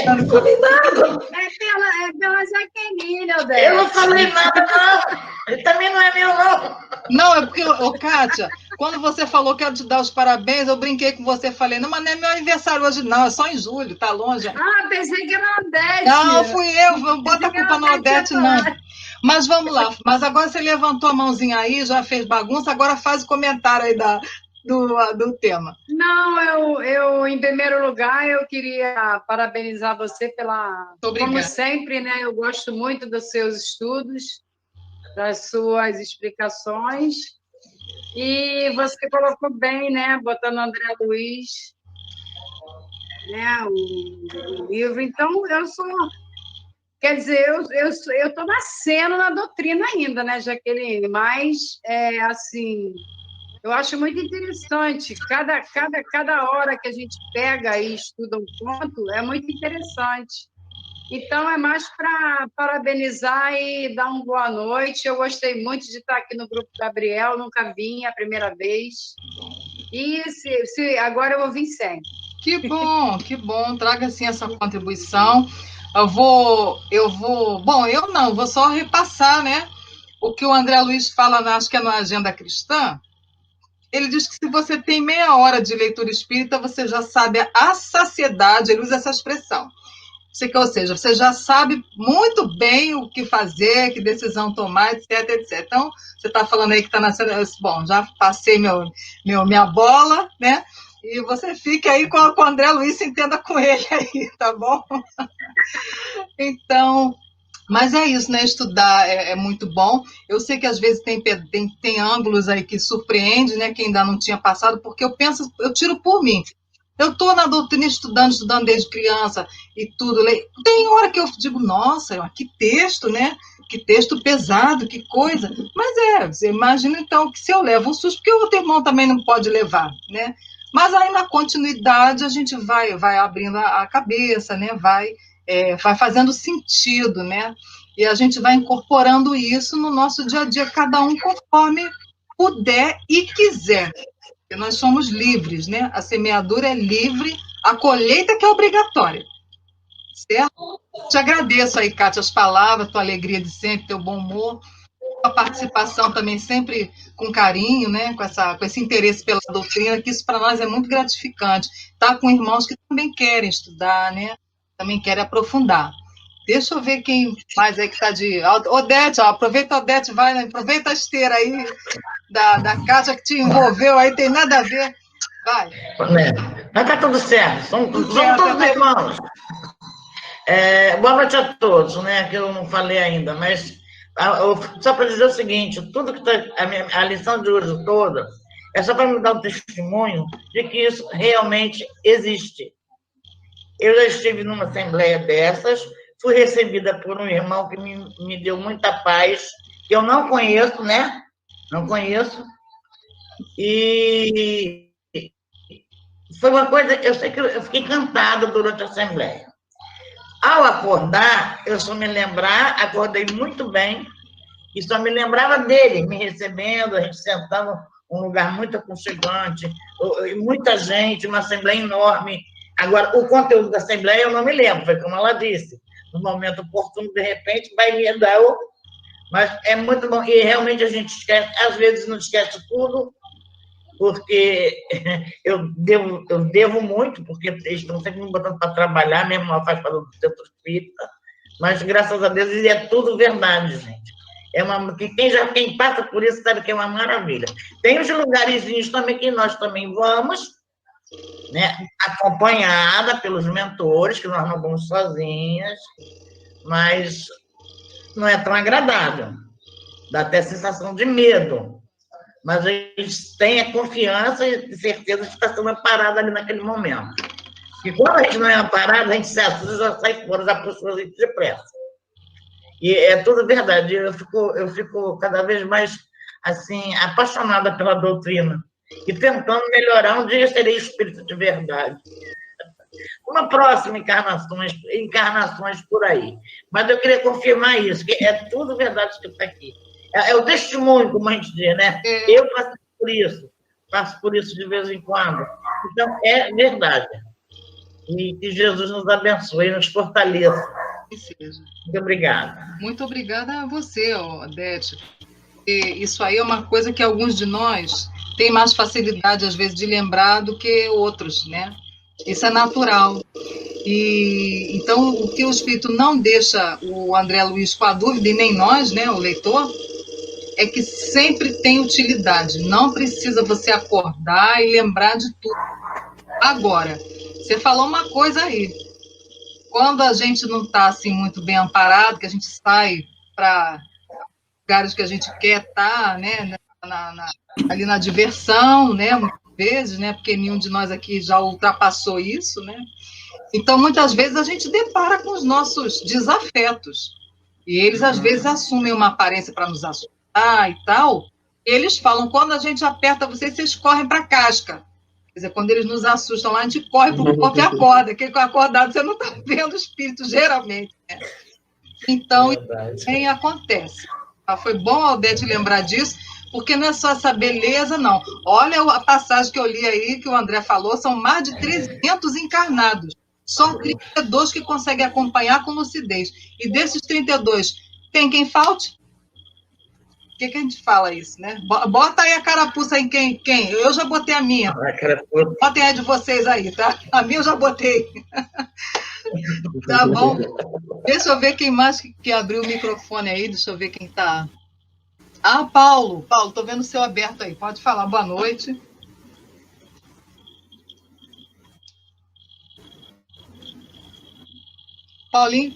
[SPEAKER 3] É pela Jaqueline, Odete.
[SPEAKER 5] Eu não falei nada, não. Ele também não é meu, não.
[SPEAKER 1] Não, é porque, Kátia, quando você falou que quero te dar os parabéns, eu brinquei com você, falei, não, mas não é meu aniversário hoje, não, é só em julho, tá longe.
[SPEAKER 3] Pensei que era a Odete.
[SPEAKER 1] Não, fui eu, não bota a culpa na Odete, não. Mas vamos lá, mas agora você levantou a mãozinha aí, já fez bagunça, agora faz o comentário aí do tema.
[SPEAKER 3] Não, eu, em primeiro lugar, eu queria parabenizar você como sempre, né? Eu gosto muito dos seus estudos, das suas explicações, e você colocou bem, né? Botando André Luiz, né? O livro. Então, eu sou... Quer dizer, eu estou nascendo na doutrina ainda, né, Jaqueline? Mas, assim... Eu acho muito interessante. Cada hora que a gente pega e estuda um ponto é muito interessante. Então, é mais para parabenizar e dar uma boa noite. Eu gostei muito de estar aqui no Grupo Gabriel, nunca vim, a primeira vez. E agora eu vou vir sempre.
[SPEAKER 1] Que bom. Traga, assim, essa contribuição. Bom, eu vou só repassar, né? O que o André Luiz fala, acho que é na Agenda Cristã. Ele diz que se você tem meia hora de leitura espírita, você já sabe a saciedade, ele usa essa expressão. Ou seja, você já sabe muito bem o que fazer, que decisão tomar, etc, etc. Então, você está falando aí que está nascendo... Bom, já passei minha bola, né? E você fica aí com o André Luiz, se entenda com ele aí, tá bom? Então... Mas é isso, né? Estudar é muito bom. Eu sei que às vezes tem ângulos aí que surpreende, né? Quem ainda não tinha passado, porque eu tiro por mim. Eu estou na doutrina estudando desde criança e tudo. Tem hora que eu digo, nossa, que texto, né? Que texto pesado, que coisa. Mas você imagina então que se eu levo um susto, porque o outro irmão também não pode levar, né? Mas aí na continuidade a gente vai abrindo a cabeça, né? Vai fazendo sentido, né? E a gente vai incorporando isso no nosso dia a dia, cada um conforme puder e quiser. Porque nós somos livres, né? A semeadura é livre, a colheita que é obrigatória. Certo? Te agradeço aí, Kátia, as palavras, tua alegria de sempre, teu bom humor, a participação também sempre com carinho, né? Com esse interesse pela doutrina, que isso para nós é muito gratificante. Tá com irmãos que também querem estudar, né? Também querem aprofundar. Deixa eu ver quem mais é que está de... Odete, ó, aproveita a Odete, vai, né? Aproveita a esteira aí da Cátia que te envolveu aí, tem nada a ver. Vai.
[SPEAKER 5] Mas tá tudo certo, somos todos
[SPEAKER 1] tá
[SPEAKER 5] irmãos. Boa noite a todos, né? Que eu não falei ainda, mas só para dizer o seguinte, tudo que está a lição de hoje toda é só para me dar um testemunho de que isso realmente existe. Eu já estive numa assembleia dessas, fui recebida por um irmão que me deu muita paz, que eu não conheço, né? Não conheço. E foi uma coisa, eu sei que eu fiquei encantada durante a assembleia. Ao acordar, eu só me lembrar, acordei muito bem, e só me lembrava dele, me recebendo, a gente sentando num lugar muito aconchegante, muita gente, uma assembleia enorme. Agora, o conteúdo da assembleia eu não me lembro, foi como ela disse. No momento oportuno, de repente, vai me dar mas é muito bom. E realmente a gente esquece, às vezes não esquece tudo, porque eu devo muito, porque eles estão sempre me botando para trabalhar, mesmo uma faz falando do centro espírita, mas, graças a Deus, é tudo verdade, gente. Quem passa por isso sabe que é uma maravilha. Tem os lugarzinhos também que nós também vamos, né, acompanhada pelos mentores, que nós não vamos sozinhas, mas não é tão agradável. Dá até sensação de medo. Mas a gente tem a confiança e certeza de estar sendo amparada ali naquele momento. E quando a gente não é amparada, a gente se assusta, já sai fora, já puxa a gente depressa. E é tudo verdade. Eu fico cada vez mais assim, apaixonada pela doutrina e tentando melhorar. Um dia eu serei espírito de verdade. Uma próxima encarnações por aí. Mas eu queria confirmar isso, que é tudo verdade que está aqui. É o testemunho, como a gente diz, né? Eu passo por isso de vez em quando. Então, é verdade. E que Jesus nos abençoe e nos fortaleça. Muito obrigada.
[SPEAKER 1] Muito obrigada a você, Odete. Isso aí é uma coisa que alguns de nós têm mais facilidade, às vezes, de lembrar do que outros, né? Isso é natural. E então, o que o Espírito não deixa o André Luiz com a dúvida, e nem nós, né, o leitor, é que sempre tem utilidade. Não precisa você acordar e lembrar de tudo. Agora, você falou uma coisa aí. Quando a gente não está assim, muito bem amparado, que a gente sai para lugares que a gente quer estar, né, ali na diversão, né, muitas vezes, né, porque nenhum de nós aqui já ultrapassou isso, né? Então, muitas vezes, a gente depara com os nossos desafetos. E eles, às vezes, assumem uma aparência para nos assustar e tal. Eles falam, quando a gente aperta vocês correm para a casca. Quer dizer, quando eles nos assustam lá, a gente corre para o corpo e acorda. Porque acordado você não está vendo o espírito, geralmente. Né? Então, isso também acontece. Foi bom a Odete lembrar disso, porque não é só essa beleza, não. Olha a passagem que eu li aí, que o André falou, são mais de 300 encarnados. São 32 que conseguem acompanhar com lucidez. E desses 32, tem quem falte? Por que a gente fala isso, né? Bota aí a carapuça em quem? Eu já botei a minha. Botem a de vocês aí, tá? A minha eu já botei. Tá bom? Deixa eu ver quem mais que abriu o microfone aí. Deixa eu ver quem tá. Ah, Paulo. Paulo, tô vendo o seu aberto aí. Pode falar. Boa noite. Paulinho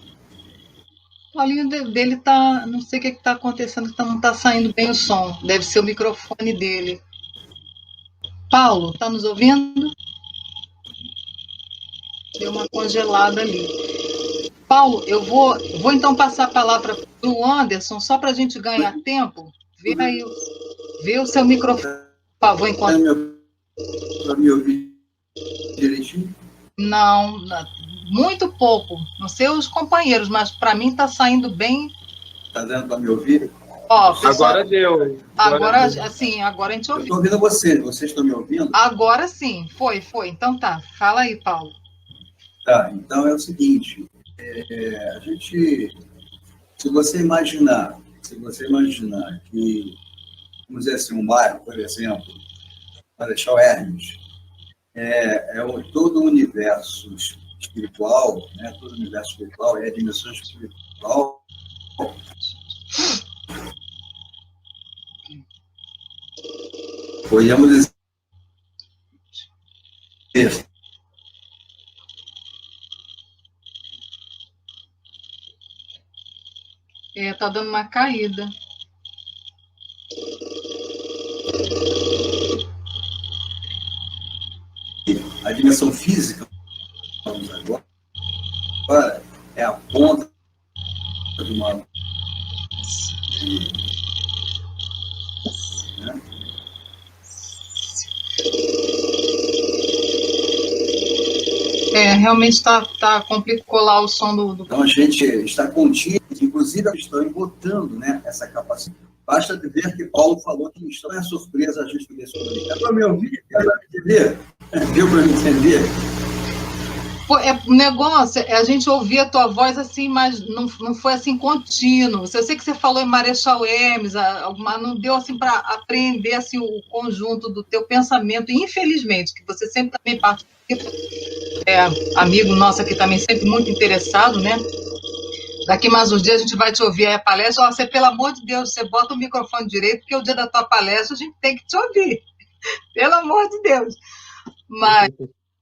[SPEAKER 1] dele tá, não sei o que está acontecendo, não está saindo bem o som. Deve ser o microfone dele. Paulo, está nos ouvindo? Deu uma congelada ali. Paulo, eu vou então passar a palavra para o Anderson, só para a gente ganhar tempo. Vê o seu microfone, por favor, enquanto...
[SPEAKER 6] Para me ouvir direitinho?
[SPEAKER 1] Não, muito pouco. Não sei os companheiros, mas para mim está saindo bem.
[SPEAKER 6] Está dando para me ouvir?
[SPEAKER 1] Ó, pessoal,
[SPEAKER 4] agora deu.
[SPEAKER 1] Agora a gente ouviu.
[SPEAKER 6] Eu estou ouvindo vocês estão me ouvindo?
[SPEAKER 1] Agora sim, foi. Então tá, fala aí, Paulo.
[SPEAKER 6] Tá, então é o seguinte, a gente, se você imaginar que, vamos dizer assim, um bairro, por exemplo, Marechal Hermes, todo o universo espiritual, né? Todo o universo espiritual é a dimensão espiritual. Podemos dizer.
[SPEAKER 1] Tá dando uma caída.
[SPEAKER 6] A dimensão física, vamos agora, é a ponta de uma. Né?
[SPEAKER 1] Realmente está complicou lá o som do...
[SPEAKER 6] Então, a gente está contido, inclusive, estão embotando, né, essa capacidade. Basta ver que Paulo falou que não é surpresa a gente poder se comunicar. Para me ouvir, para me entender? Deu para me entender?
[SPEAKER 1] O negócio é a gente ouvir a tua voz assim, mas não foi assim contínuo. Eu sei que você falou em Marechal Hermes, mas não deu assim para apreender assim, o conjunto do teu pensamento. E, infelizmente, que você sempre também participa, amigo nosso aqui também, sempre muito interessado, né? Daqui mais uns dias a gente vai te ouvir aí a palestra. Você, pelo amor de Deus, você bota o microfone direito, porque o dia da tua palestra a gente tem que te ouvir. Pelo amor de Deus. Mas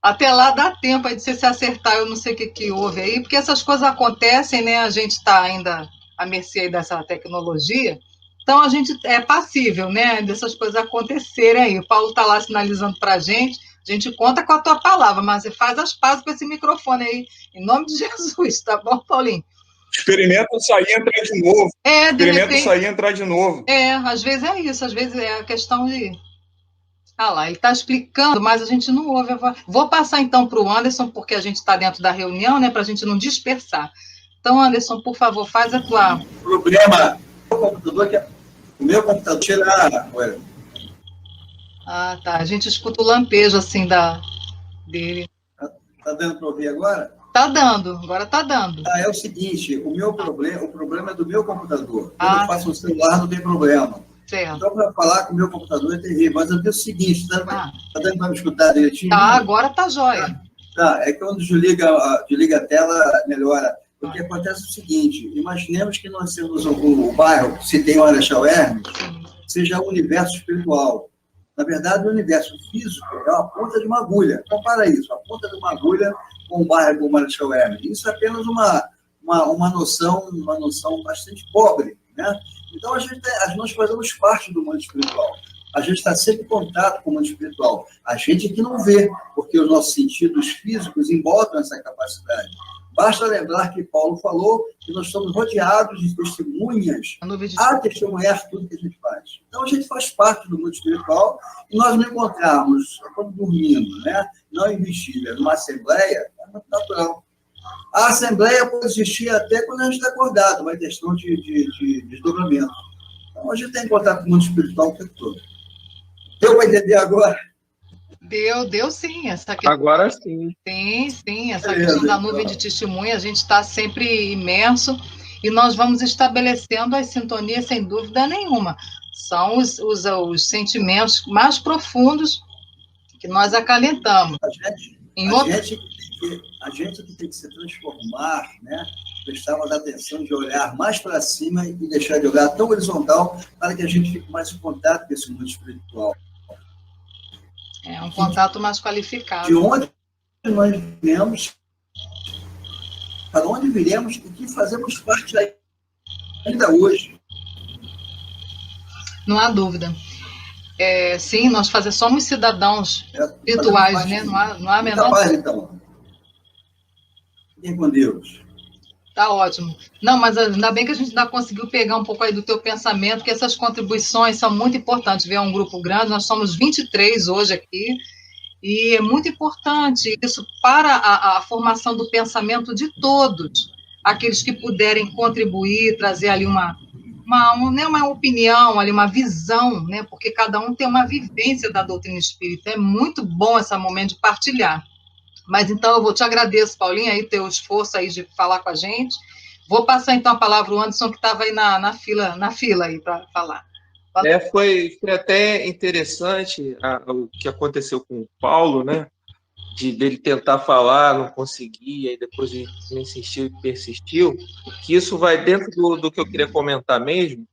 [SPEAKER 1] até lá dá tempo aí de você se acertar, eu não sei o que houve aí, porque essas coisas acontecem, né? A gente está ainda à mercê aí dessa tecnologia, então a gente é passível, né? Dessas coisas acontecerem aí. O Paulo está lá sinalizando para a gente conta com a tua palavra, mas você faz as pazes com esse microfone aí, em nome de Jesus, tá bom, Paulinho?
[SPEAKER 4] Experimenta sair e entrar de novo.
[SPEAKER 1] Experimenta
[SPEAKER 4] sair e entrar de novo.
[SPEAKER 1] Às vezes é isso, às vezes é a questão de... lá, ele está explicando, mas a gente não ouve. Vou passar então para o Anderson, porque a gente está dentro da reunião, né, para a gente não dispersar. Então, Anderson, por favor, faz a tua...
[SPEAKER 6] O problema, o meu computador tira...
[SPEAKER 1] tá. A gente escuta o lampejo, assim, dele.
[SPEAKER 6] Está dando para ouvir agora?
[SPEAKER 1] Está dando, agora está dando.
[SPEAKER 6] É o seguinte, o problema é do meu computador. Quando eu faço no celular, não tem problema.
[SPEAKER 1] Certo.
[SPEAKER 6] Então, para falar com o meu computador é terrível. Mas eu tenho o seguinte, está dando para me escutar direitinho?
[SPEAKER 1] Agora está jóia.
[SPEAKER 6] É que quando desliga a tela, melhora. Porque acontece o seguinte, imaginemos que nós temos o bairro, se tem o Marechal Hermes, seja um universo espiritual. Na verdade, o universo físico é a ponta de uma agulha. Compara isso, a ponta de uma agulha com o bairro do Marechal Hermes. Isso é apenas uma noção bastante pobre, né? Então, nós fazemos parte do mundo espiritual. A gente está sempre em contato com o mundo espiritual. A gente que não vê, porque os nossos sentidos físicos embodam essa capacidade. Basta lembrar que Paulo falou que nós estamos rodeados de testemunhas a testemunhar tudo que a gente faz. Então, a gente faz parte do mundo espiritual e nós nos encontrarmos, quando dormindo, né? Não em vigília, numa assembleia, é muito natural. A assembleia pode existir até quando a gente está acordado, uma questão de desdobramento. Então, a gente tem contato com o mundo espiritual o tempo todo. Deu para entender agora?
[SPEAKER 1] Deu sim.
[SPEAKER 7] Agora sim.
[SPEAKER 1] Sim. Essa questão da nuvem de testemunha, a gente está sempre imerso e nós vamos estabelecendo as sintonias, sem dúvida nenhuma. São os sentimentos mais profundos que nós acalentamos.
[SPEAKER 6] A gente que tem que se transformar, né? Prestar mais atenção de olhar mais para cima e deixar de olhar tão horizontal para que a gente fique mais em contato com esse mundo espiritual.
[SPEAKER 1] É um contato mais qualificado.
[SPEAKER 6] De onde nós viemos, para onde viremos e que fazemos parte ainda hoje.
[SPEAKER 1] Não há dúvida. Sim, nós somos cidadãos espirituais, né? Não há a menor...
[SPEAKER 6] Paz, então. Fiquem com Deus.
[SPEAKER 1] Tá ótimo. Não, mas ainda bem que a gente ainda conseguiu pegar um pouco aí do teu pensamento, que essas contribuições são muito importantes. Ver um grupo grande, nós somos 23 hoje aqui, e é muito importante isso para a formação do pensamento de todos, aqueles que puderem contribuir, trazer ali uma opinião, ali, uma visão, né? Porque cada um tem uma vivência da doutrina espírita. É muito bom esse momento de partilhar. Mas, então, eu te agradeço, Paulinho, aí, teu esforço aí de falar com a gente. Vou passar, então, a palavra ao Anderson, que estava aí na fila aí para falar.
[SPEAKER 7] Foi até interessante o que aconteceu com o Paulo, né? dele tentar falar, não conseguia, e depois ele insistiu e persistiu, que isso vai dentro do que eu queria comentar mesmo,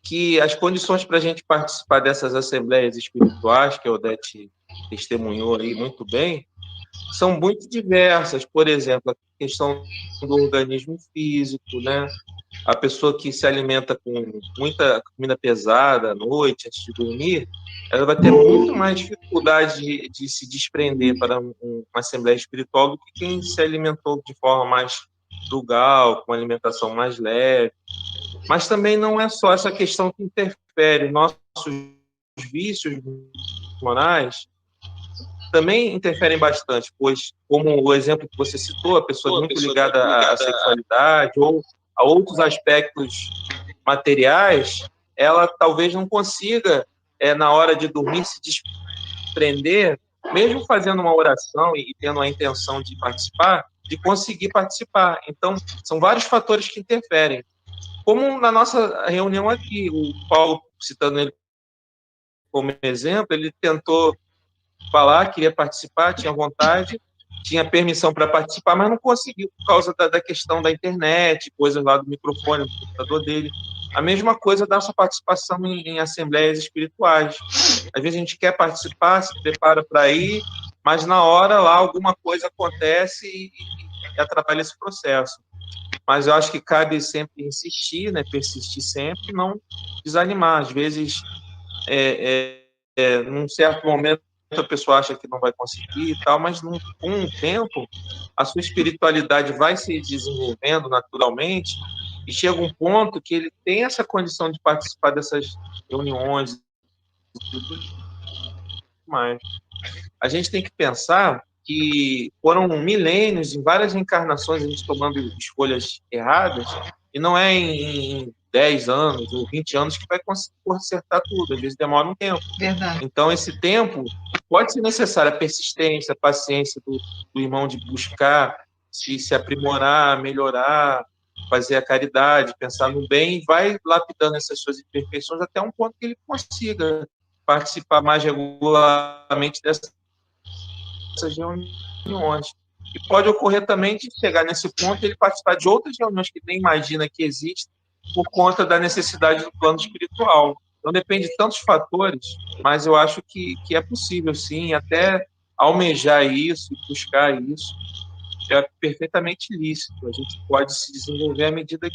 [SPEAKER 7] que as condições para a gente participar dessas assembleias espirituais, que a Odete testemunhou aí muito bem, são muito diversas. Por exemplo, a questão do organismo físico, né? A pessoa que se alimenta com muita comida pesada à noite, antes de dormir, ela vai ter muito mais dificuldade de se desprender para uma assembleia espiritual do que quem se alimentou de forma mais frugal, com uma alimentação mais leve. Mas também não é só essa questão que interfere. Nossos vícios morais também interferem bastante, pois, como o exemplo que você citou, a pessoa muito ligada à sexualidade ou a outros aspectos materiais, ela talvez não consiga, na hora de dormir, se desprender, mesmo fazendo uma oração e tendo a intenção de participar, de conseguir participar. Então, são vários fatores que interferem. Como na nossa reunião aqui, o Paulo, citando ele como exemplo, ele tentou falar, queria participar, tinha vontade, tinha permissão para participar, mas não conseguiu por causa da questão da internet, coisas lá do microfone, do computador dele. A mesma coisa da nossa participação em assembleias espirituais. Às vezes a gente quer participar, se prepara para ir, mas na hora lá alguma coisa acontece e atrapalha esse processo. Mas eu acho que cabe sempre insistir, né, persistir sempre, não desanimar. Às vezes, num certo momento, a pessoa acha que não vai conseguir e tal, mas com um tempo, a sua espiritualidade vai se desenvolvendo naturalmente e chega um ponto que ele tem essa condição de participar dessas reuniões e tudo mais. A gente tem que pensar que foram milênios, em várias reencarnações, a gente tomando escolhas erradas, e não é em 10 anos ou 20 anos que vai conseguir consertar tudo, às vezes demora um tempo.
[SPEAKER 1] Verdade.
[SPEAKER 7] Então, esse tempo pode ser necessário, a persistência, a paciência do irmão de buscar se aprimorar, melhorar, fazer a caridade, pensar no bem, e vai lapidando essas suas imperfeições até um ponto que ele consiga participar mais regularmente dessas reuniões. E pode ocorrer também de chegar nesse ponto e ele participar de outras reuniões que nem imagina que existem por conta da necessidade do plano espiritual. Então depende de tantos fatores, mas eu acho que é possível, sim, até almejar isso, buscar isso, é perfeitamente lícito. A gente pode se desenvolver à medida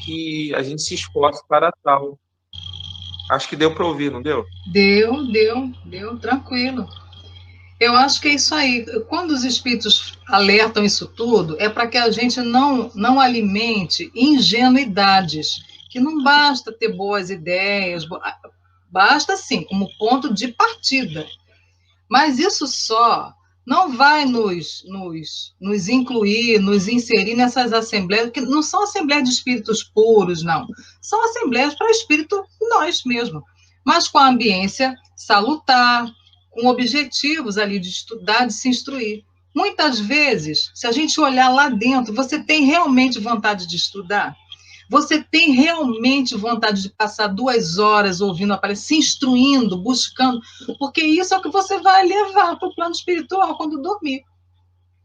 [SPEAKER 7] que a gente se esforça para tal. Acho que deu para ouvir, não deu?
[SPEAKER 1] Deu, tranquilo. Eu acho que é isso aí. Quando os espíritos alertam isso tudo, é para que a gente não alimente ingenuidades, que não basta ter boas ideias, basta, sim, como ponto de partida. Mas isso só não vai nos incluir, nos inserir nessas assembleias, que não são assembleias de espíritos puros, não. São assembleias para espírito nós mesmos, mas com a ambiência salutar, com objetivos ali de estudar, de se instruir. Muitas vezes, se a gente olhar lá dentro, você tem realmente vontade de estudar? Você tem realmente vontade de passar 2 horas ouvindo a palestra, se instruindo, buscando? Porque isso é o que você vai levar para o plano espiritual quando dormir.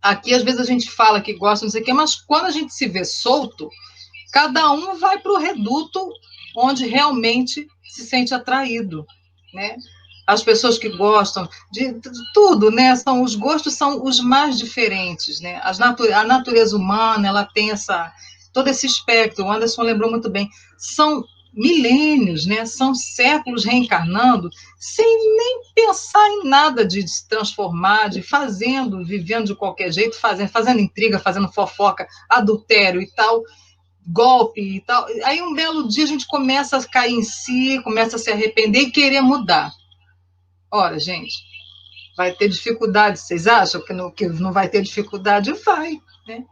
[SPEAKER 1] Aqui, às vezes, a gente fala que gosta, não sei o quê, mas quando a gente se vê solto, cada um vai para o reduto onde realmente se sente atraído, né? As pessoas que gostam de tudo, né? Os gostos são os mais diferentes, né? A natureza humana, ela tem todo esse espectro. O Anderson lembrou muito bem. São milênios, né? São séculos reencarnando sem nem pensar em nada de se transformar, vivendo de qualquer jeito, fazendo intriga, fazendo fofoca, adultério e tal, golpe e tal. Aí um belo dia a gente começa a cair em si, começa a se arrepender e querer mudar. Ora, gente, vai ter dificuldade. Vocês acham que não vai ter dificuldade? Vai, né?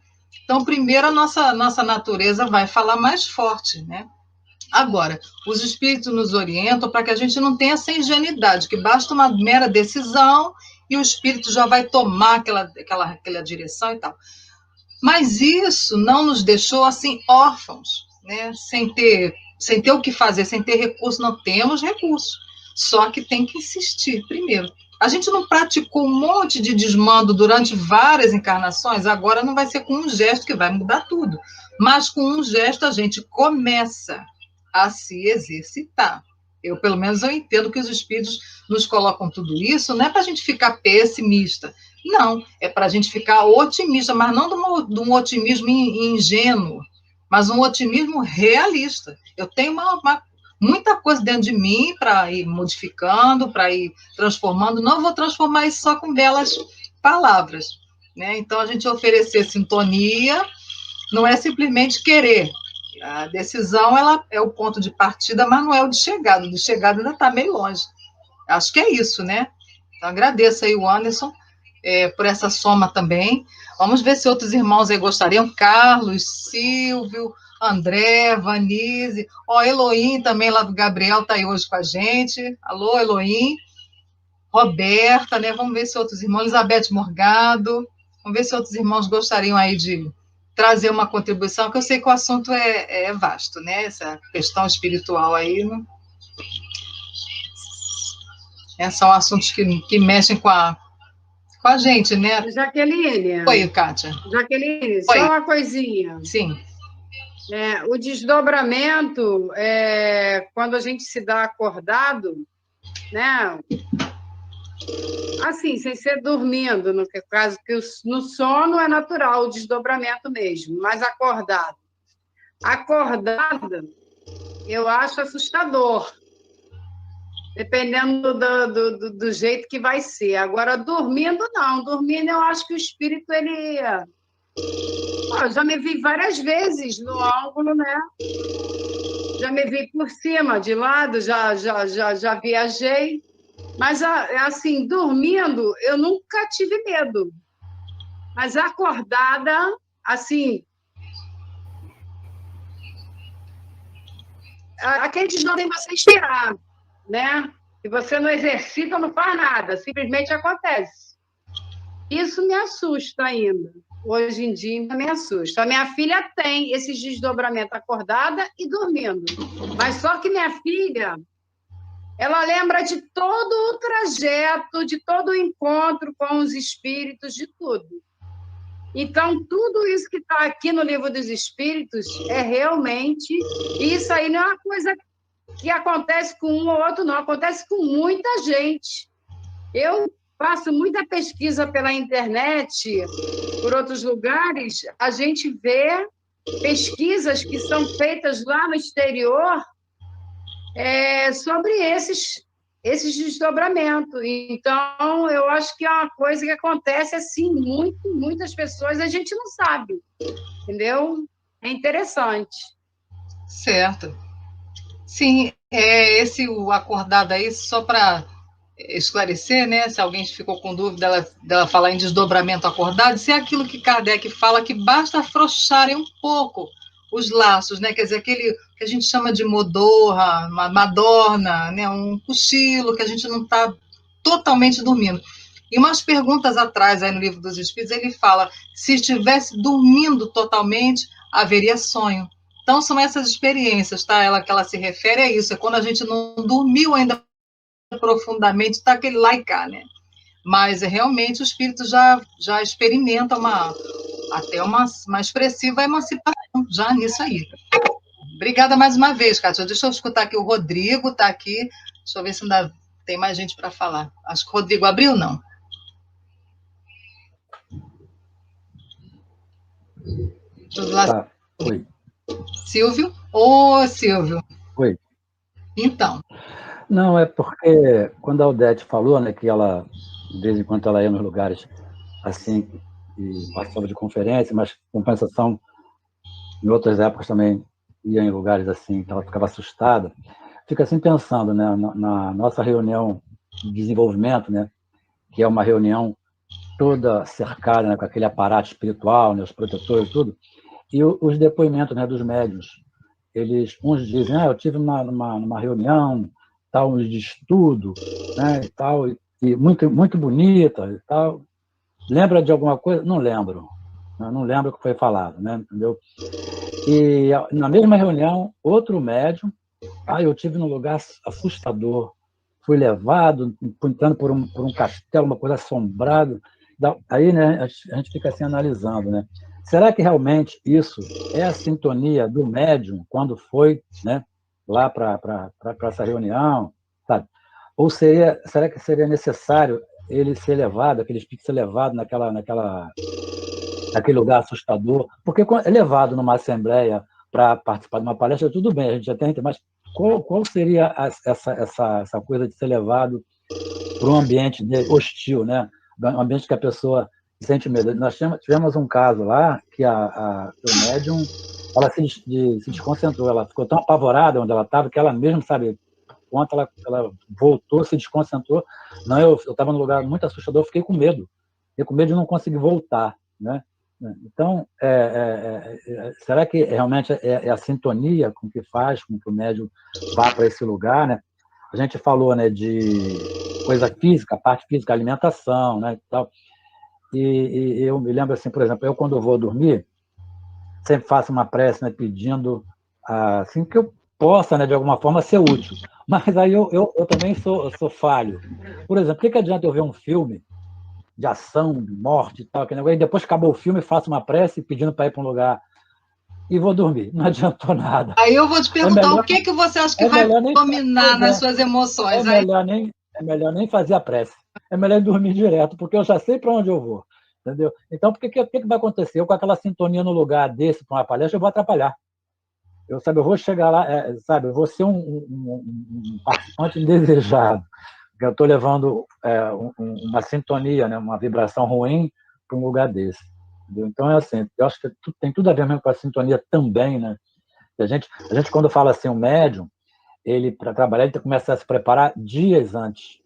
[SPEAKER 1] Então, primeiro, a nossa natureza vai falar mais forte, né? Agora, os espíritos nos orientam para que a gente não tenha essa ingenuidade, que basta uma mera decisão e o espírito já vai tomar aquela direção e tal. Mas isso não nos deixou, assim, órfãos, né? Sem ter o que fazer, sem ter recurso. Não temos recursos. Só que tem que insistir primeiro. A gente não praticou um monte de desmando durante várias encarnações, agora não vai ser com um gesto que vai mudar tudo. Mas com um gesto a gente começa a se exercitar. Pelo menos, eu entendo que os espíritos nos colocam tudo isso, não é para a gente ficar pessimista, não, é para a gente ficar otimista, mas não de um otimismo ingênuo, mas um otimismo realista. Eu tenho muita coisa dentro de mim para ir modificando, para ir transformando. Não vou transformar isso só com belas palavras, né? Então, a gente oferecer sintonia não é simplesmente querer. A decisão, ela é o ponto de partida, mas não é o de chegada. O de chegada ainda está meio longe. Acho que é isso, né? Então, agradeço aí o Anderson por essa soma também. Vamos ver se outros irmãos aí gostariam. Carlos, Silvio, André, Vanise. Eloim também, lá do Gabriel, está aí hoje com a gente. Alô, Eloim. Roberta, né? Vamos ver se outros irmãos. Elizabeth Morgado. Vamos ver se outros irmãos gostariam aí de trazer uma contribuição, que eu sei que o assunto é vasto, né? Essa questão espiritual aí. São assuntos que mexem com a gente, né?
[SPEAKER 3] Jaqueline.
[SPEAKER 1] Oi, Kátia.
[SPEAKER 3] Jaqueline,
[SPEAKER 1] Oi.
[SPEAKER 3] só uma coisinha.
[SPEAKER 1] Sim.
[SPEAKER 3] O desdobramento, quando a gente se dá acordado, né? Assim, sem ser dormindo, no caso que no sono é natural o desdobramento mesmo, mas acordada, eu acho assustador, dependendo do jeito que vai ser. Agora, dormindo, não. Dormindo, eu acho que o espírito, ele... Eu já me vi várias vezes no ângulo, né? Já me vi por cima, de lado, já viajei. Mas, assim, dormindo, eu nunca tive medo. Mas acordada, assim... Aquele desdobramento você esperar, né? Se você não exercita, não faz nada, simplesmente acontece. Isso me assusta ainda. Hoje em dia ainda me assusta. A minha filha tem esses desdobramentos acordada e dormindo. Mas só que minha filha, ela lembra de todo o trajeto, de todo o encontro com os espíritos, de tudo. Então, tudo isso que está aqui no Livro dos Espíritos é realmente... Isso aí não é uma coisa que acontece com um ou outro, não. Acontece com muita gente. Eu faço muita pesquisa pela internet, por outros lugares, a gente vê pesquisas que são feitas lá no exterior sobre esses desdobramentos. Então, eu acho que é uma coisa que acontece assim, muitas pessoas, a gente não sabe, entendeu? É interessante.
[SPEAKER 1] Certo. Sim, o acordado aí, só para esclarecer, né, se alguém ficou com dúvida dela falar em desdobramento acordado, se é aquilo que Kardec fala, que basta afrouxarem um pouco os laços, né, quer dizer, aquele que a gente chama de modorra, madorna, né, um cochilo, que a gente não está totalmente dormindo. E umas perguntas atrás, aí no Livro dos Espíritos, ele fala, se estivesse dormindo totalmente, haveria sonho. Então, são essas experiências, tá? Que ela se refere a isso, é quando a gente não dormiu ainda profundamente, está aquele lá e cá, né? Mas, realmente, o espírito já experimenta até uma expressiva emancipação, já nisso aí. Obrigada mais uma vez, Kátia. Deixa eu escutar aqui, o Rodrigo está aqui, deixa eu ver se ainda tem mais gente para falar. Acho que o Rodrigo abriu, não?
[SPEAKER 8] Tá. Oi.
[SPEAKER 1] Silvio? Ô, Silvio.
[SPEAKER 8] Oi.
[SPEAKER 1] Então.
[SPEAKER 8] Não, é porque quando a Odete falou, né, que ela, de vez em quando, ela ia nos lugares assim, e participava de conferência, mas compensação, em outras épocas também ia em lugares assim, que ela ficava assustada. Fica assim pensando, né, na nossa reunião de desenvolvimento, né, que é uma reunião toda cercada, né, com aquele aparato espiritual, né, os protetores, tudo, e os depoimentos, né, dos médiuns. Uns dizem, eu tive numa reunião, tal, de estudo, né, e tal, e muito, muito bonita e tal. Lembra de alguma coisa? Não lembro. Não lembro o que foi falado, né, entendeu? E na mesma reunião, outro médium, eu tive num lugar assustador, fui levado, entrando por um castelo, uma coisa assombrada. Aí, né, a gente fica assim analisando, né? Será que realmente isso é a sintonia do médium quando foi, né, lá para essa reunião, sabe? Ou será que seria necessário ele ser levado, aquele espírito ser levado naquele lugar assustador? Porque é levado numa assembleia para participar de uma palestra, tudo bem, a gente já tem, mas qual seria essa coisa de ser levado para um ambiente hostil, né? Um ambiente que a pessoa sente medo. Nós tivemos um caso lá que o médium, ela se desconcentrou, ela ficou tão apavorada onde ela estava que ela mesma, sabe, quando ela voltou, se desconcentrou. Não, eu estava num lugar muito assustador, eu fiquei com medo de não conseguir voltar, né? Então, será que realmente é a sintonia com que faz com que o médium vá para esse lugar, né? A gente falou, né, de coisa física, parte física, alimentação, né, e tal. E eu me lembro assim, por exemplo, eu quando eu vou dormir, sempre faço uma prece, né, pedindo assim que eu possa, né, de alguma forma ser útil. Mas aí eu também sou falho. Por exemplo, o que adianta eu ver um filme de ação, de morte e tal, e depois que acabou o filme, faço uma prece pedindo para ir para um lugar e vou dormir. Não adiantou nada.
[SPEAKER 1] Aí eu vou te perguntar, o que você acha que vai dominar nas suas emoções?
[SPEAKER 8] É melhor nem fazer a prece. É melhor dormir direto, porque eu já sei para onde eu vou. Entendeu? Então, o que vai acontecer? Eu, com aquela sintonia no lugar desse, para uma palestra, eu vou atrapalhar. Eu vou chegar lá, eu vou ser um participante indesejado. Eu estou levando uma sintonia, né, uma vibração ruim para um lugar desse. Entendeu? Então, é assim, eu acho que tem tudo a ver mesmo com a sintonia também, né? A gente, quando fala assim, o médium, ele, para trabalhar, ele começa a se preparar dias antes.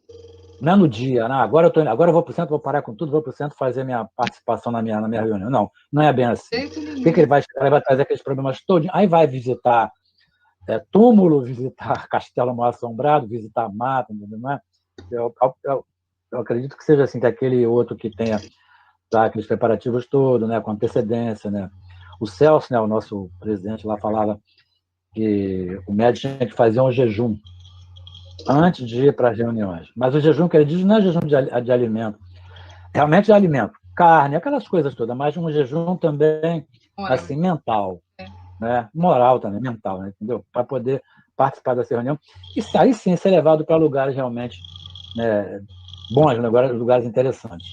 [SPEAKER 8] Não é no dia, né? Agora eu vou para o centro, vou parar com tudo, vou para o centro fazer minha participação na minha reunião. Não é bem assim. O que ele vai trazer aqueles problemas todos? Aí vai visitar túmulo, visitar castelo mal assombrado, visitar mata, não é? Eu acredito que seja assim, que aquele outro que tenha aqueles preparativos todos, né, com antecedência, né? O Celso, né, o nosso presidente lá, falava que o médico tinha que fazer um jejum antes de ir para as reuniões. Mas o jejum que ele diz não é jejum de alimento, realmente é alimento, carne, aquelas coisas todas, mas um jejum também, assim, mental, né? Moral também, mental, né? Entendeu? Para poder participar dessa reunião e sair sim, ser levado para lugares realmente bons, lugares interessantes.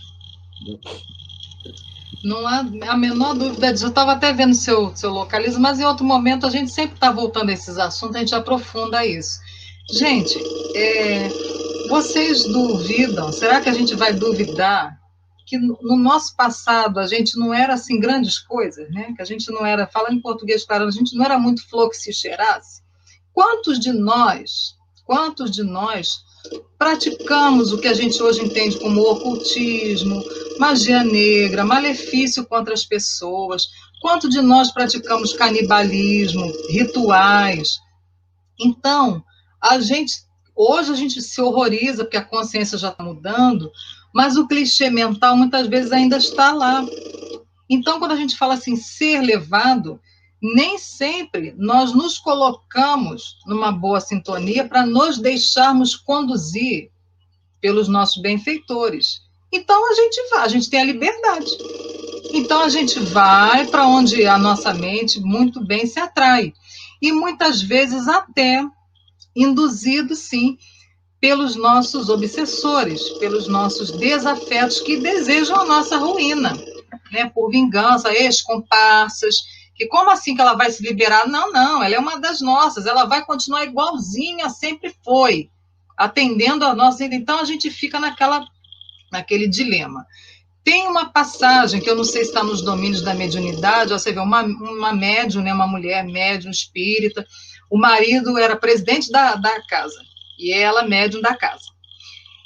[SPEAKER 1] Não há a menor dúvida disso. Eu estava até vendo seu localismo, mas em outro momento a gente sempre está voltando a esses assuntos, a gente aprofunda isso. Gente, vocês duvidam? Será que a gente vai duvidar que no nosso passado a gente não era assim grandes coisas, né? Que a gente não era, falando em português claro, a gente não era muito flor que se cheirasse? Quantos de nós praticamos o que a gente hoje entende como ocultismo, magia negra, malefício contra as pessoas? Quanto de nós praticamos canibalismo, rituais? Então, hoje a gente se horroriza porque a consciência já está mudando, mas o clichê mental muitas vezes ainda está lá. Então, quando a gente fala assim, ser levado, nem sempre nós nos colocamos numa boa sintonia para nos deixarmos conduzir pelos nossos benfeitores. Então, a gente tem a liberdade. Então, a gente vai para onde a nossa mente muito bem se atrai. E muitas vezes até induzido, sim, pelos nossos obsessores, pelos nossos desafetos que desejam a nossa ruína, né? Por vingança, ex-comparsas, que como assim que ela vai se liberar? Não, ela é uma das nossas, ela vai continuar igualzinha sempre foi, atendendo a nossa... Então, a gente fica naquele dilema. Tem uma passagem, que eu não sei se está nos domínios da mediunidade, você vê uma médium, né, uma mulher médium espírita, o marido era presidente da casa, e ela médium da casa.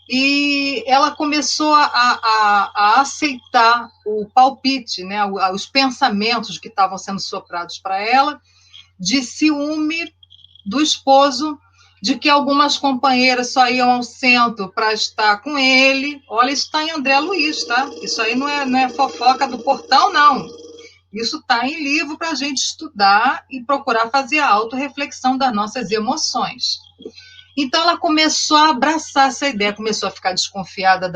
[SPEAKER 1] E ela começou a aceitar o palpite, né, os pensamentos que estavam sendo soprados para ela, de ciúme do esposo, de que algumas companheiras só iam ao centro para estar com ele. Olha, isso está em André Luiz, tá? Isso aí não é fofoca do portão, não. Isso está em livro para a gente estudar e procurar fazer a autorreflexão das nossas emoções. Então, ela começou a abraçar essa ideia, começou a ficar desconfiada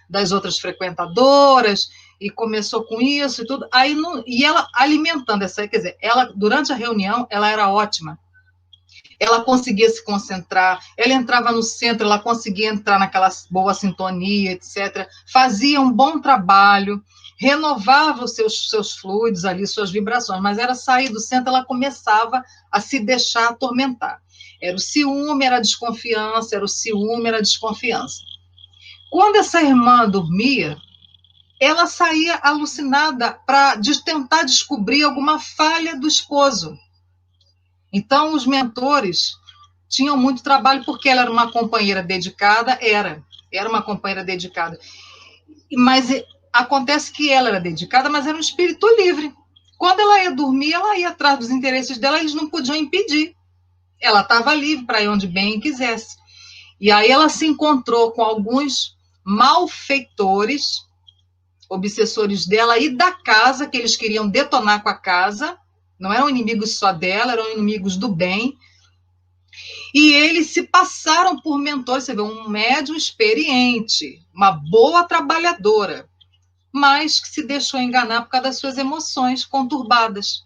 [SPEAKER 1] das outras frequentadoras, e começou com isso e tudo. Aí, e ela alimentando essa, quer dizer, ela, durante a reunião, ela era ótima. Ela conseguia se concentrar, ela entrava no centro, ela conseguia entrar naquela boa sintonia, etc. Fazia um bom trabalho, renovava os seus fluidos ali, suas vibrações, mas era sair do centro, ela começava a se deixar atormentar. Era o ciúme, era a desconfiança, era o ciúme, era a desconfiança. Quando essa irmã dormia, ela saía alucinada para tentar descobrir alguma falha do esposo. Então, os mentores tinham muito trabalho, porque ela era uma companheira dedicada, era uma companheira dedicada. Mas acontece que ela era dedicada, mas era um espírito livre. Quando ela ia dormir, ela ia atrás dos interesses dela, eles não podiam impedir. Ela estava livre para ir onde bem quisesse. E aí ela se encontrou com alguns malfeitores, obsessores dela e da casa, que eles queriam detonar com a casa. Não eram inimigos só dela, eram inimigos do bem. E eles se passaram por mentores. Você vê, um médium experiente, uma boa trabalhadora, mas que se deixou enganar por causa das suas emoções conturbadas.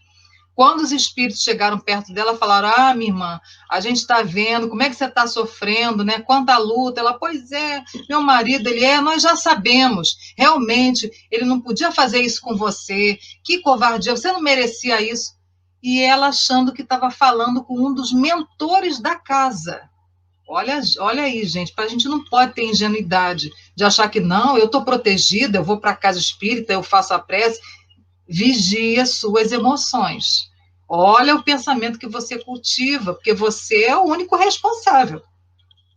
[SPEAKER 1] Quando os espíritos chegaram perto dela, falaram: ah, minha irmã, a gente está vendo como é que você está sofrendo, né? Quanta luta. Ela: pois é, meu marido, nós já sabemos, realmente, ele não podia fazer isso com você, que covardia, você não merecia isso. E ela achando que estava falando com um dos mentores da casa. Olha aí, gente, a gente não pode ter ingenuidade de achar que não, eu estou protegida, eu vou para a casa espírita, eu faço a prece. Vigia suas emoções. Olha o pensamento que você cultiva, porque você é o único responsável.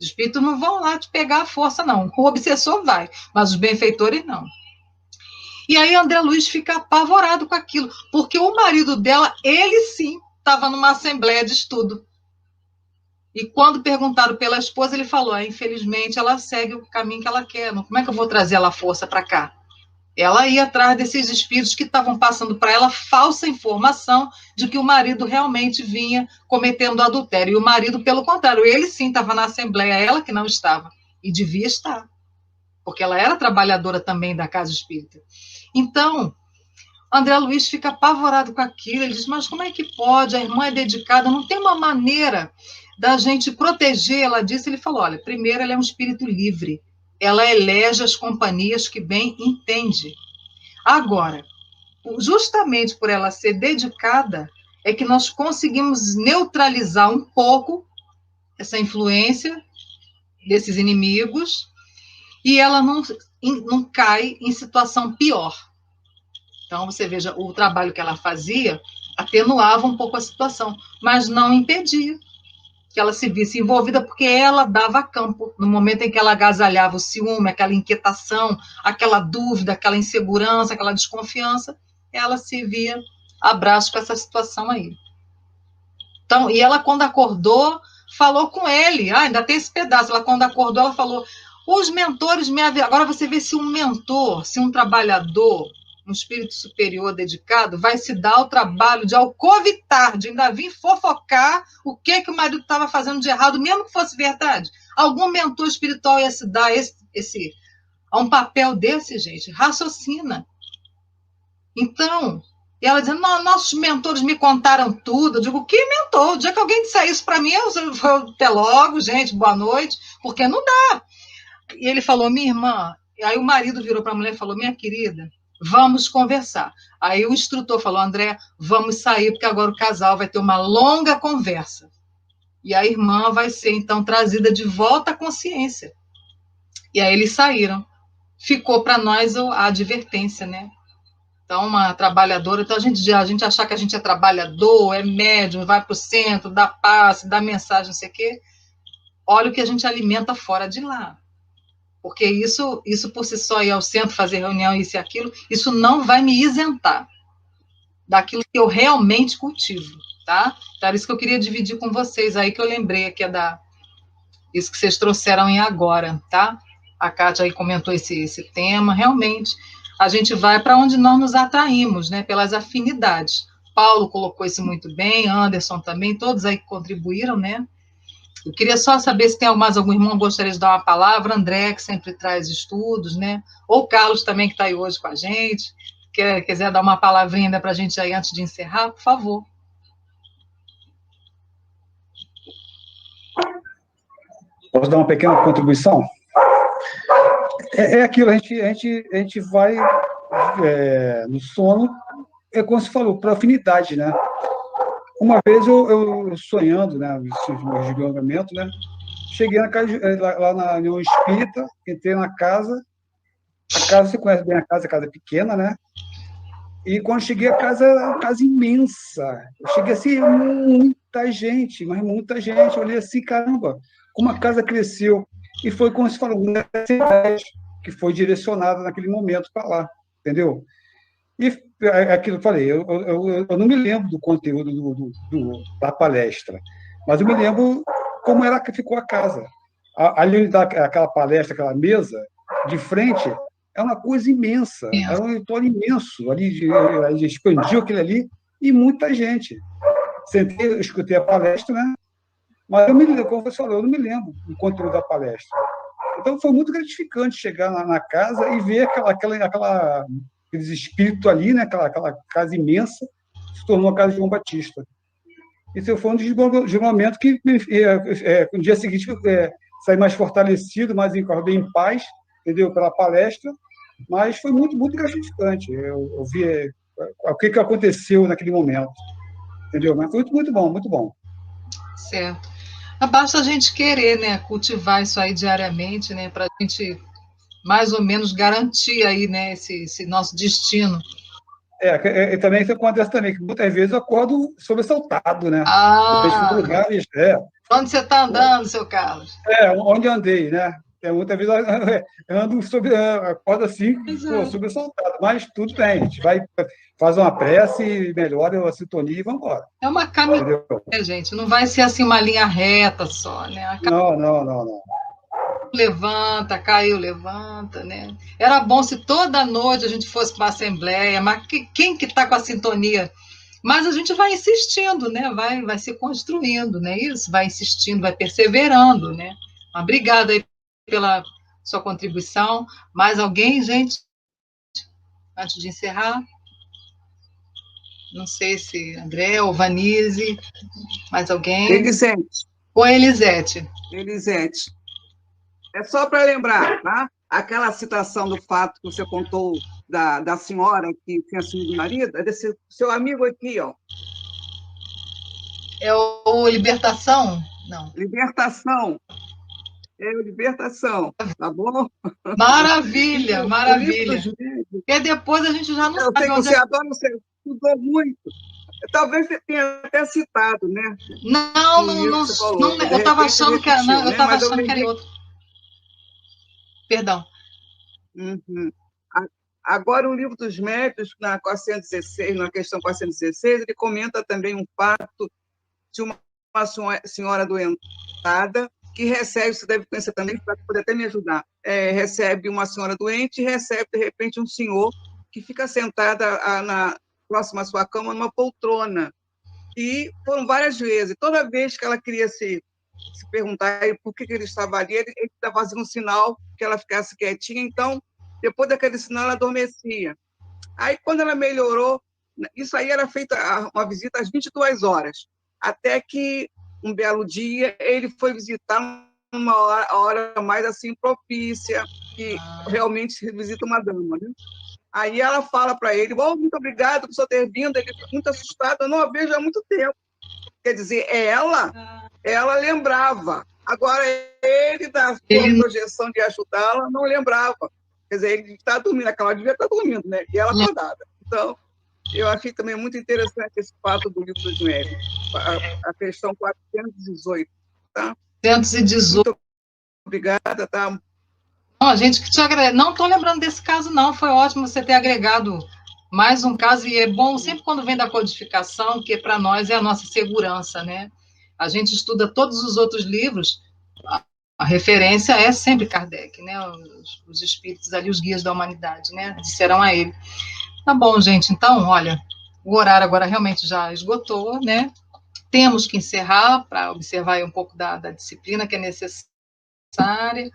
[SPEAKER 1] Os espíritos não vão lá te pegar à força, não. O obsessor vai, mas os benfeitores não. E aí André Luiz fica apavorado com aquilo, porque o marido dela, ele sim, estava numa assembleia de estudo. E quando perguntaram pela esposa, ele falou: infelizmente, ela segue o caminho que ela quer. Como é que eu vou trazer ela à força para cá? Ela ia atrás desses espíritos que estavam passando para ela falsa informação de que o marido realmente vinha cometendo adultério. E o marido, pelo contrário, ele sim estava na assembleia, ela que não estava. E devia estar, porque ela era trabalhadora também da casa espírita. Então, André Luiz fica apavorado com aquilo. Ele diz: mas como é que pode? A irmã é dedicada, não tem uma maneira da gente proteger. Ela disse, ele falou: olha, primeiro, ela é um espírito livre. Ela elege as companhias que bem entende. Agora, justamente por ela ser dedicada, é que nós conseguimos neutralizar um pouco essa influência desses inimigos e ela não cai em situação pior. Então, você veja, o trabalho que ela fazia atenuava um pouco a situação, mas não impedia que ela se visse envolvida, porque ela dava campo. No momento em que ela agasalhava o ciúme, aquela inquietação, aquela dúvida, aquela insegurança, aquela desconfiança, ela se via a braço com essa situação aí. Então, e ela, quando acordou, falou com ele. Ainda tem esse pedaço. Ela, quando acordou, ela falou: os mentores me avisaram. Agora você vê se um mentor, se um trabalhador, um espírito superior dedicado, vai se dar o trabalho de alcovitar, de ainda vir fofocar o que o marido estava fazendo de errado, mesmo que fosse verdade. Algum mentor espiritual ia se dar a um papel desse, gente? Raciocina. Então, e ela dizendo: nossos mentores me contaram tudo. Eu digo: que mentor? O dia que alguém disser isso para mim, eu até logo, gente, boa noite, porque não dá. E ele falou: minha irmã. Aí o marido virou para a mulher e falou: minha querida, vamos conversar. Aí o instrutor falou: André, vamos sair, porque agora o casal vai ter uma longa conversa. E a irmã vai ser, então, trazida de volta à consciência. E aí eles saíram. Ficou para nós a advertência, né? Então, uma trabalhadora... Então, a gente achar que a gente é trabalhador, é médium, vai para o centro, dá passe, dá mensagem, não sei o quê. Olha o que a gente alimenta fora de lá. Porque isso por si só, ir ao centro, fazer reunião, isso e aquilo, isso não vai me isentar daquilo que eu realmente cultivo, tá? Então, era isso que eu queria dividir com vocês aí, que eu lembrei aqui, isso que vocês trouxeram em agora, tá? A Kátia aí comentou esse tema. Realmente, a gente vai para onde nós nos atraímos, né? Pelas afinidades. Paulo colocou isso muito bem, Anderson também, todos aí que contribuíram, né? Eu queria só saber se tem mais algum irmão que gostaria de dar uma palavra. André, que sempre traz estudos, né? Ou o Carlos também, que está aí hoje com a gente. Quiser dar uma palavrinha para a gente aí antes de encerrar, por favor.
[SPEAKER 9] Posso dar uma pequena contribuição? É aquilo, a gente vai no sono, é como você falou, por afinidade, né? Uma vez eu sonhando, né, esse desdobramento, né, cheguei na casa, lá na União Espírita, entrei na casa, a casa, você conhece bem a casa é pequena, né? E quando cheguei, a casa era uma casa imensa. Eu cheguei assim, muita gente, mas muita gente. Eu olhei assim, caramba, como a casa cresceu. E foi como se falou, que foi direcionada naquele momento para lá, entendeu? E aquilo que eu falei, eu não me lembro do conteúdo da palestra, mas eu me lembro como era que ficou a casa. Ali, aquela palestra, aquela mesa, de frente, é uma coisa imensa, era um auditório imenso, ali expandiu aquilo ali, e muita gente. Sentei, eu escutei a palestra, né? Mas eu me lembro, como você falou, eu não me lembro do conteúdo da palestra. Então, foi muito gratificante chegar na casa e ver aqueles espíritos ali, né? Aquela casa imensa, se tornou a casa de João Batista. Isso foi um desdobramento que, no dia seguinte, saí mais fortalecido, mais em paz, entendeu? Pela palestra, mas foi muito, muito gratificante. Eu vi o que aconteceu naquele momento, entendeu? Mas foi muito, muito bom, muito bom.
[SPEAKER 1] Certo. Basta a gente querer, né, cultivar isso aí diariamente, né, para a gente mais ou menos garantir aí, né, esse nosso destino.
[SPEAKER 9] Também isso acontece também, que muitas vezes eu acordo sobressaltado, né? Lugares,
[SPEAKER 1] onde você está andando, seu Carlos?
[SPEAKER 9] Onde eu andei, né? Muitas vezes eu ando acordo assim, sobressaltado, mas tudo bem, a gente vai, faz uma prece, melhora a sintonia e vamos embora.
[SPEAKER 1] É uma caminhada, né, gente? Não vai ser assim uma linha reta só, né?
[SPEAKER 9] Não.
[SPEAKER 1] Levanta, caiu, levanta, né? Era bom se toda noite a gente fosse para a Assembleia, mas quem que está com a sintonia? Mas a gente vai insistindo, né? Vai se construindo, né? Isso, vai insistindo, vai perseverando, né? Obrigada aí pela sua contribuição. Mais alguém, gente? Antes de encerrar? Não sei se André ou Vanise, mais alguém?
[SPEAKER 10] Elisete.
[SPEAKER 1] Oi, Elisete.
[SPEAKER 10] Elisete. É só para lembrar, tá? Aquela citação do fato que você contou da senhora que tinha assumido o marido, é desse seu amigo aqui, ó.
[SPEAKER 1] É o Libertação? Não.
[SPEAKER 10] Libertação. É o Libertação, tá bom?
[SPEAKER 1] Maravilha, maravilha. Porque depois a gente já não sabe.
[SPEAKER 10] Eu sei que você adora, você estudou muito. Talvez você tenha até citado, né?
[SPEAKER 1] Não, eu estava achando que era outro. Perdão.
[SPEAKER 10] Uhum. Agora, o Livro dos Médiuns, na 416, na questão 416, ele comenta também um fato de uma senhora doentada que recebe, você deve conhecer também, para poder até me ajudar, recebe uma senhora doente e recebe, de repente, um senhor que fica sentada próximo à sua cama, numa poltrona. E foram várias vezes. Toda vez que ela queria se perguntar por que ele estava ali, ele estava fazendo um sinal que ela ficasse quietinha. Então, depois daquele sinal, ela adormecia. Aí, quando ela melhorou, isso aí era feita uma visita às 22 horas, até que, um belo dia, ele foi visitar uma hora mais assim propícia, que realmente visita uma dama, né? Aí ela fala para ele, muito obrigado por você ter vindo, ele ficou muito assustado, eu não a vejo há muito tempo. Quer dizer, ela lembrava. Agora, ele, da sua projeção de ajudá-la, não lembrava. Quer dizer, ele está dormindo, aquela devia estar dormindo, né? E ela acordada. Então, eu achei também muito interessante esse fato do Livro dos Médiuns, a questão 418, tá?
[SPEAKER 1] 418.
[SPEAKER 10] Muito obrigada, tá?
[SPEAKER 1] Não, gente, que te agradece. Não estou lembrando desse caso, não. Foi ótimo você ter agregado mais um caso, e é bom sempre quando vem da codificação, porque para nós é a nossa segurança, né? A gente estuda todos os outros livros, a referência é sempre Kardec, né? Os espíritos ali, os guias da humanidade, né? Disseram a ele. Tá bom, gente. Então, olha, o horário agora realmente já esgotou, né? temos que encerrar para observar aí um pouco da disciplina que é necessária.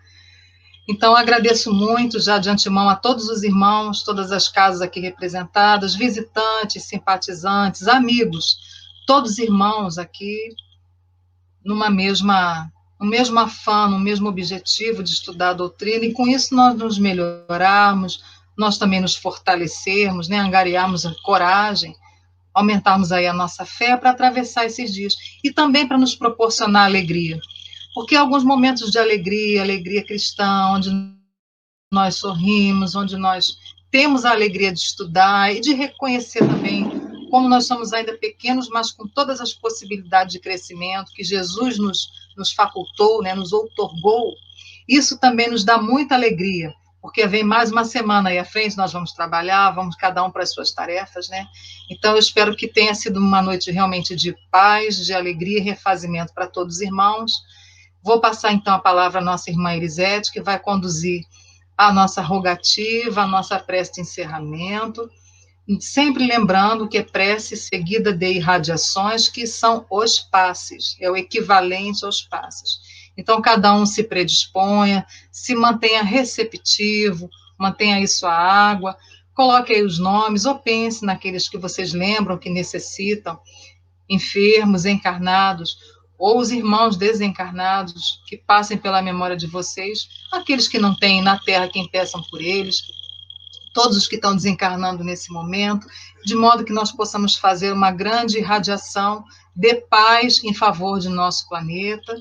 [SPEAKER 1] Então, agradeço muito já de antemão a todos os irmãos, todas as casas aqui representadas, visitantes, simpatizantes, amigos, todos irmãos aqui, no mesmo afã, no mesmo objetivo de estudar a doutrina, e com isso nós nos melhorarmos, nós também nos fortalecermos, né, angariarmos a coragem, aumentarmos aí a nossa fé para atravessar esses dias, e também para nos proporcionar alegria. Porque alguns momentos de alegria cristã, onde nós sorrimos, onde nós temos a alegria de estudar e de reconhecer também como nós somos ainda pequenos, mas com todas as possibilidades de crescimento que Jesus nos facultou, né, nos outorgou, isso também nos dá muita alegria, porque vem mais uma semana aí à frente, nós vamos trabalhar, vamos cada um para as suas tarefas, né? Então, eu espero que tenha sido uma noite realmente de paz, de alegria e refazimento para todos os irmãos. Vou passar, então, a palavra à nossa irmã Elisete, que vai conduzir a nossa rogativa, a nossa prece de encerramento, sempre lembrando que é prece seguida de irradiações, que são os passes, é o equivalente aos passes. Então, cada um se predisponha, se mantenha receptivo, mantenha aí sua água, coloque aí os nomes, ou pense naqueles que vocês lembram que necessitam, enfermos, encarnados, ou os irmãos desencarnados que passem pela memória de vocês, aqueles que não têm na Terra quem peçam por eles, todos os que estão desencarnando nesse momento, de modo que nós possamos fazer uma grande irradiação de paz em favor de nosso planeta,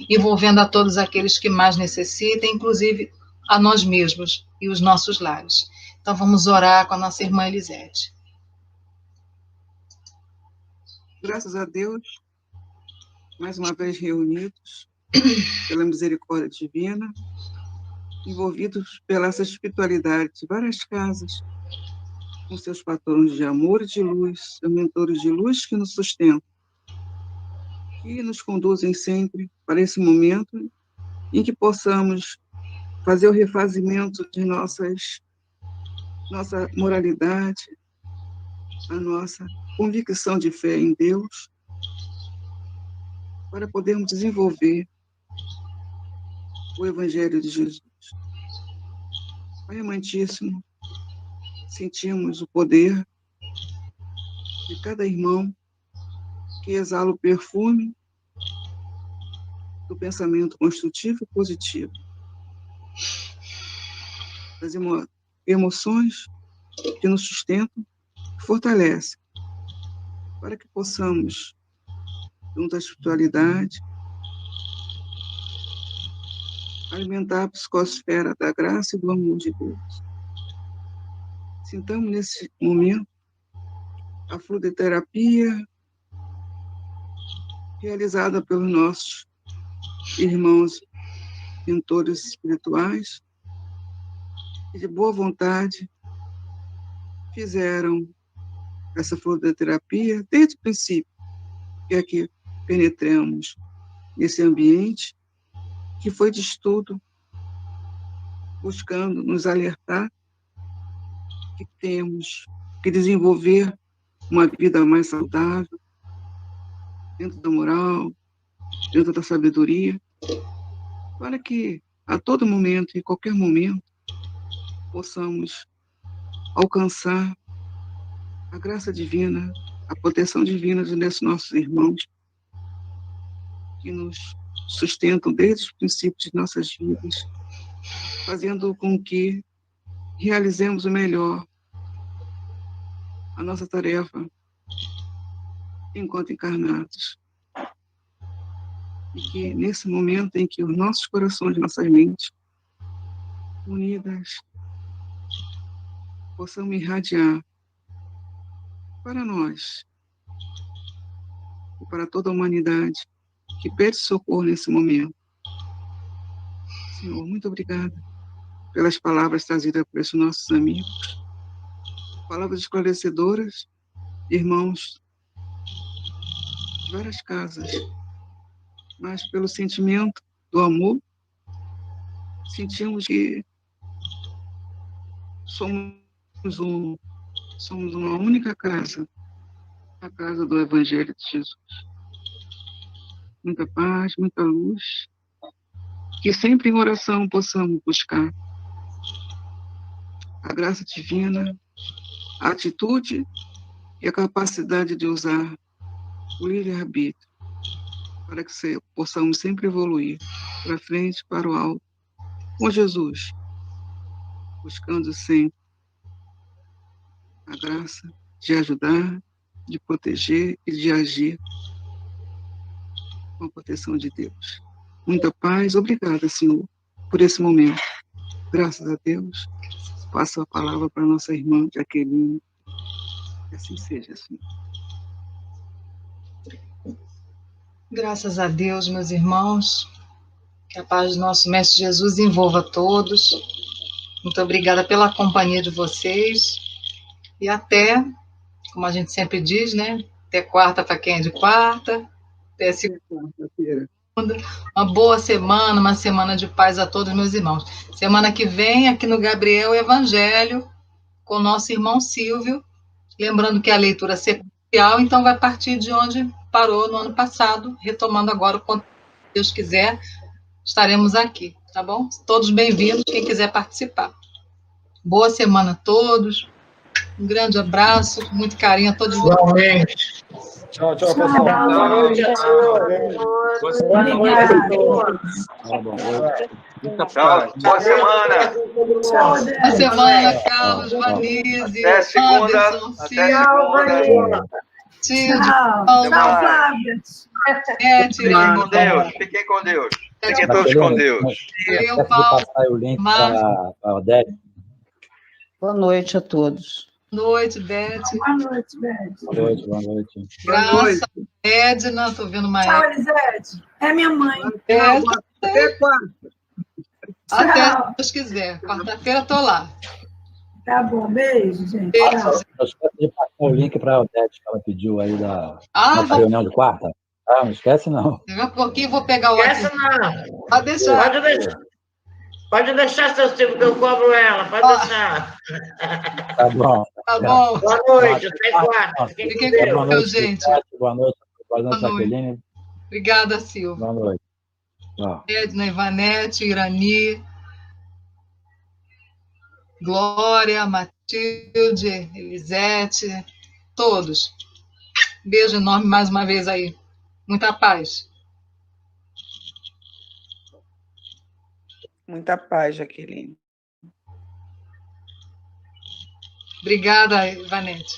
[SPEAKER 1] envolvendo a todos aqueles que mais necessitem, inclusive a nós mesmos e os nossos lares. Então, vamos orar com a nossa irmã Elisete.
[SPEAKER 10] Graças a Deus, mais uma vez reunidos pela misericórdia divina, envolvidos pela essa espiritualidade de várias casas, com seus patronos de amor e de luz, seus mentores de luz que nos sustentam, que nos conduzem sempre para esse momento em que possamos fazer o refazimento de nossa moralidade, a nossa convicção de fé em Deus, para podermos desenvolver o Evangelho de Jesus. Pai amantíssimo, sentimos o poder de cada irmão que exala o perfume do pensamento construtivo e positivo, das emoções que nos sustentam e fortalecem, para que possamos, junto à espiritualidade, alimentar a psicosfera da graça e do amor de Deus. Sintamos nesse momento a fluidoterapia realizada pelos nossos irmãos mentores espirituais que de boa vontade fizeram essa fluidoterapia desde o princípio, que aqui penetramos nesse ambiente que foi de estudo, buscando nos alertar que temos que desenvolver uma vida mais saudável, dentro da moral, dentro da sabedoria, para que a todo momento, em qualquer momento, possamos alcançar a graça divina, a proteção divina desses nossos irmãos, que nos sustentam desde os princípios de nossas vidas, fazendo com que realizemos o melhor a nossa tarefa enquanto encarnados. E que nesse momento em que os nossos corações, nossas mentes unidas, possamos irradiar para nós e para toda a humanidade que pede socorro nesse momento. Senhor, muito obrigada pelas palavras trazidas por esses nossos amigos, palavras esclarecedoras, irmãos de várias casas, mas pelo sentimento do amor, sentimos que somos uma única casa, a casa do Evangelho de Jesus. muita paz, muita luz, que sempre em oração possamos buscar a graça divina, a atitude e a capacidade de usar o livre-arbítrio para que possamos sempre evoluir para frente, para o alto, com Jesus, buscando sempre a graça de ajudar, de proteger e de agir com a proteção de Deus. Muita paz. Obrigada, Senhor, por esse momento. Graças a Deus. Passo a palavra para nossa irmã Jaqueline. Que assim seja, Senhor.
[SPEAKER 1] Graças a Deus, meus irmãos. Que a paz do nosso Mestre Jesus envolva todos. Muito obrigada pela companhia de vocês. E até, como a gente sempre diz, né? Até quarta para quem é de quarta. Até segunda-feira. Uma boa semana, uma semana de paz a todos, meus irmãos. Semana que vem, aqui no Gabriel Evangelho, com o nosso irmão Silvio. Lembrando que a leitura é sequencial, então vai partir de onde parou no ano passado, retomando agora o conteúdo. Se Deus quiser, estaremos aqui, tá bom? Todos bem-vindos, quem quiser participar. Boa semana a todos. Um grande abraço, muito carinho a todos vocês.
[SPEAKER 9] Tchau, tchau, pessoal.
[SPEAKER 7] Boa noite.
[SPEAKER 4] Tchau, boa semana.
[SPEAKER 1] Boa semana, Carlos, Vanise,
[SPEAKER 4] Até segunda.
[SPEAKER 1] Anderson,
[SPEAKER 4] Até
[SPEAKER 1] segunda.
[SPEAKER 4] Tchau,
[SPEAKER 1] Flávia.
[SPEAKER 4] Fiquem com Deus. Fiquem com Deus. Fiquem todos com Deus.
[SPEAKER 1] Eu, Paulo.
[SPEAKER 8] Passar o link para a Odete.
[SPEAKER 11] Boa noite a todos.
[SPEAKER 1] Boa noite, Beth.
[SPEAKER 2] Boa noite, Beth.
[SPEAKER 8] Boa noite, boa noite.
[SPEAKER 1] Graça, Edna, estou vendo uma
[SPEAKER 2] Tchau,
[SPEAKER 1] Edna.
[SPEAKER 2] Elisete. É minha mãe.
[SPEAKER 10] Até quarta.
[SPEAKER 1] Até se Deus quiser. Quarta-feira estou lá.
[SPEAKER 2] Tá bom, beijo, gente.
[SPEAKER 1] Beijo.
[SPEAKER 8] Não esquece de passar o link para a Odete, que ela pediu aí da
[SPEAKER 1] Vou...
[SPEAKER 8] reunião de quarta. Não esquece, não.
[SPEAKER 1] Daqui a pouquinho vou pegar o
[SPEAKER 5] Esquece
[SPEAKER 1] WhatsApp.
[SPEAKER 5] não.
[SPEAKER 1] Pode deixar.
[SPEAKER 5] Pode deixar. Pode deixar, seu Silvio, que eu cobro ela. Pode deixar.
[SPEAKER 8] Tá bom.
[SPEAKER 1] Tá bom.
[SPEAKER 5] Boa noite. Até quarta.
[SPEAKER 1] Fiquem com
[SPEAKER 8] Boa
[SPEAKER 1] Deus,
[SPEAKER 8] noite,
[SPEAKER 1] gente.
[SPEAKER 8] boa noite. Boa noite,
[SPEAKER 1] Boa noite.
[SPEAKER 8] Jaqueline.
[SPEAKER 1] Obrigada, Silvia.
[SPEAKER 8] Boa noite. Tchau.
[SPEAKER 1] Edna, Ivanete, Irani, Glória, Matilde, Elisete, todos. Beijo enorme mais uma vez aí. Muita paz.
[SPEAKER 10] Muita paz, Jaqueline.
[SPEAKER 1] Obrigada, Ivanete.